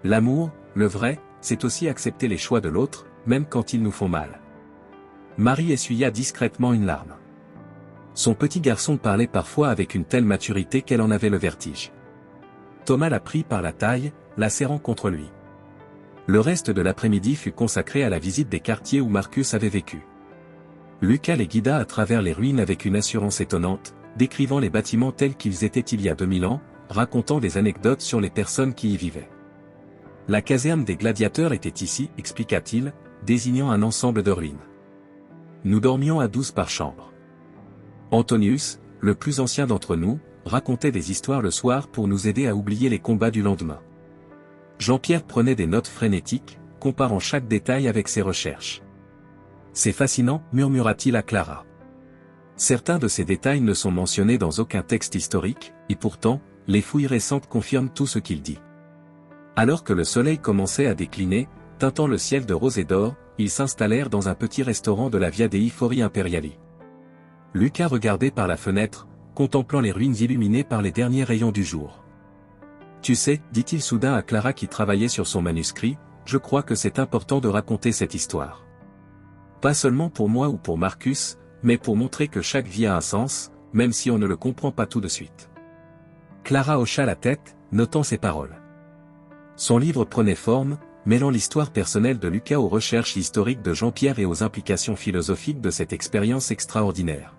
L'amour, le vrai, c'est aussi accepter les choix de l'autre, même quand ils nous font mal. » Marie essuya discrètement une larme. Son petit garçon parlait parfois avec une telle maturité qu'elle en avait le vertige. Thomas la prit par la taille, la serrant contre lui. Le reste de l'après-midi fut consacré à la visite des quartiers où Marcus avait vécu. Lucas les guida à travers les ruines avec une assurance étonnante, décrivant les bâtiments tels qu'ils étaient il y a 2000 ans, racontant des anecdotes sur les personnes qui y vivaient. La caserne des gladiateurs était ici, expliqua-t-il, désignant un ensemble de ruines. Nous dormions à 12 par chambre. Antonius, le plus ancien d'entre nous, racontait des histoires le soir pour nous aider à oublier les combats du lendemain. Jean-Pierre prenait des notes frénétiques, comparant chaque détail avec ses recherches. « C'est fascinant, murmura-t-il à Clara. Certains de ces détails ne sont mentionnés dans aucun texte historique, et pourtant, les fouilles récentes confirment tout ce qu'il dit. » Alors que le soleil commençait à décliner, teintant le ciel de rose et d'or, ils s'installèrent dans un petit restaurant de la Via dei Fori Imperiali. Lucas regardait par la fenêtre, contemplant les ruines illuminées par les derniers rayons du jour. Tu sais, dit-il soudain à Clara qui travaillait sur son manuscrit, je crois que c'est important de raconter cette histoire. Pas seulement pour moi ou pour Marcus, mais pour montrer que chaque vie a un sens, même si on ne le comprend pas tout de suite. Clara hocha la tête, notant ces paroles. Son livre prenait forme, mêlant l'histoire personnelle de Lucas aux recherches historiques de Jean-Pierre et aux implications philosophiques de cette expérience extraordinaire.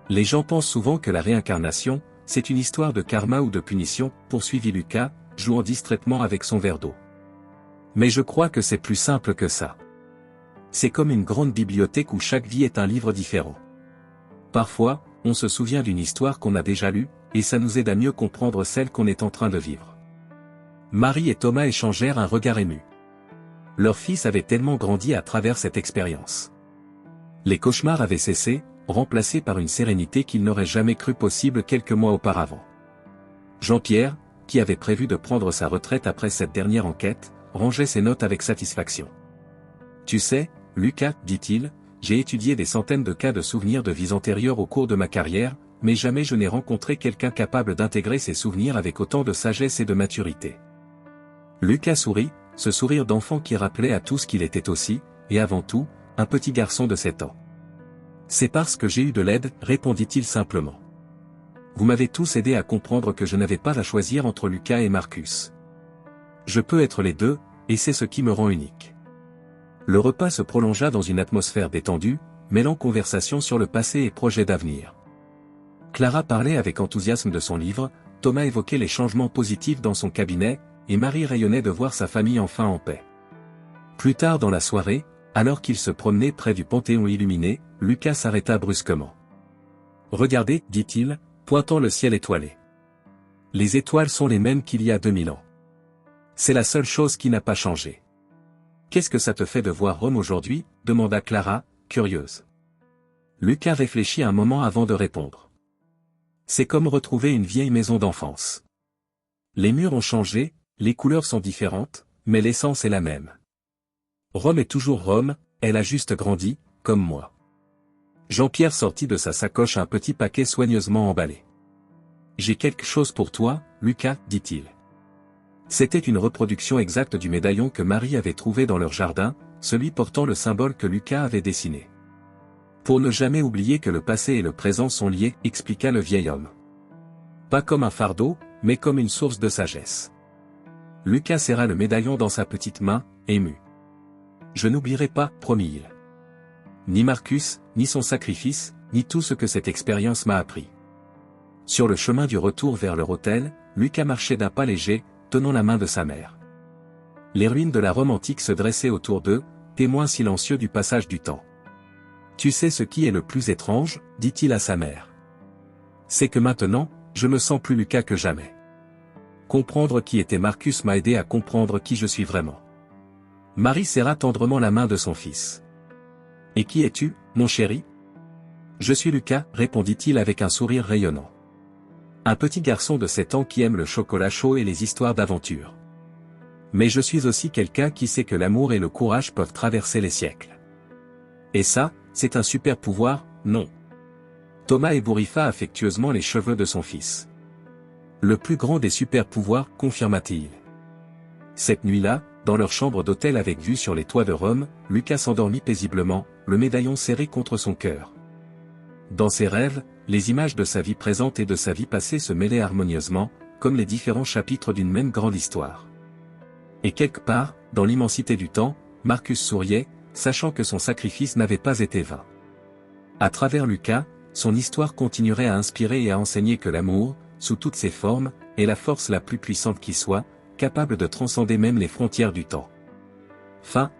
Les gens pensent souvent que la réincarnation, c'est une histoire de karma ou de punition, poursuivit Lucas, jouant distraitement avec son verre d'eau. Mais je crois que c'est plus simple que ça. C'est comme une grande bibliothèque où chaque vie est un livre différent. Parfois, on se souvient d'une histoire qu'on a déjà lue, et ça nous aide à mieux comprendre celle qu'on est en train de vivre. Marie et Thomas échangèrent un regard ému. Leur fils avait tellement grandi à travers cette expérience. Les cauchemars avaient cessé, remplacés par une sérénité qu'ils n'auraient jamais cru possible quelques mois auparavant. Jean-Pierre, qui avait prévu de prendre sa retraite après cette dernière enquête, rangeait ses notes avec satisfaction. Tu sais, Lucas, dit-il, j'ai étudié des centaines de cas de souvenirs de vies antérieures au cours de ma carrière, mais jamais je n'ai rencontré quelqu'un capable d'intégrer ces souvenirs avec autant de sagesse et de maturité. Lucas sourit, ce sourire d'enfant qui rappelait à tous qu'il était aussi, et avant tout, un petit garçon de 7 ans. C'est parce que j'ai eu de l'aide, répondit-il simplement. Vous m'avez tous aidé à comprendre que je n'avais pas à choisir entre Lucas et Marcus. Je peux être les deux, et c'est ce qui me rend unique. Le repas se prolongea dans une atmosphère détendue, mêlant conversation sur le passé et projets d'avenir. Clara parlait avec enthousiasme de son livre, Thomas évoquait les changements positifs dans son cabinet, et Marie rayonnait de voir sa famille enfin en paix. Plus tard dans la soirée, alors qu'il se promenait près du Panthéon illuminé, Lucas s'arrêta brusquement. « Regardez, dit-il, pointant le ciel étoilé. Les étoiles sont les mêmes qu'il y a 2000 ans. C'est la seule chose qui n'a pas changé. Qu'est-ce que ça te fait de voir Rome aujourd'hui » demanda Clara, curieuse. Lucas réfléchit un moment avant de répondre. C'est comme retrouver une vieille maison d'enfance. Les murs ont changé, les couleurs sont différentes, mais l'essence est la même. Rome est toujours Rome, elle a juste grandi, comme moi. Jean-Pierre sortit de sa sacoche un petit paquet soigneusement emballé. J'ai quelque chose pour toi, Lucas, dit-il. C'était une reproduction exacte du médaillon que Marie avait trouvé dans leur jardin, celui portant le symbole que Lucas avait dessiné. Pour ne jamais oublier que le passé et le présent sont liés, expliqua le vieil homme. Pas comme un fardeau, mais comme une source de sagesse. Lucas serra le médaillon dans sa petite main, ému. Je n'oublierai pas, promit-il. Ni Marcus, ni son sacrifice, ni tout ce que cette expérience m'a appris. Sur le chemin du retour vers leur hôtel, Lucas marchait d'un pas léger, tenant la main de sa mère. Les ruines de la Rome antique se dressaient autour d'eux, témoins silencieux du passage du temps. Tu sais ce qui est le plus étrange, dit-il à sa mère. C'est que maintenant, je me sens plus Lucas que jamais. Comprendre qui était Marcus m'a aidé à comprendre qui je suis vraiment. Marie serra tendrement la main de son fils. Et qui es-tu, mon chéri ? Je suis Lucas, répondit-il avec un sourire rayonnant. Un petit garçon de 7 ans qui aime le chocolat chaud et les histoires d'aventure. Mais je suis aussi quelqu'un qui sait que l'amour et le courage peuvent traverser les siècles. Et ça, c'est un super pouvoir, non ? Thomas ébouriffa affectueusement les cheveux de son fils. Le plus grand des super pouvoirs, confirma-t-il. Cette nuit-là, dans leur chambre d'hôtel avec vue sur les toits de Rome, Lucas s'endormit paisiblement, le médaillon serré contre son cœur. Dans ses rêves, les images de sa vie présente et de sa vie passée se mêlaient harmonieusement, comme les différents chapitres d'une même grande histoire. Et quelque part, dans l'immensité du temps, Marcus souriait, sachant que son sacrifice n'avait pas été vain. À travers Lucas, son histoire continuerait à inspirer et à enseigner que l'amour, sous toutes ses formes, est la force la plus puissante qui soit, capable de transcender même les frontières du temps. Fin.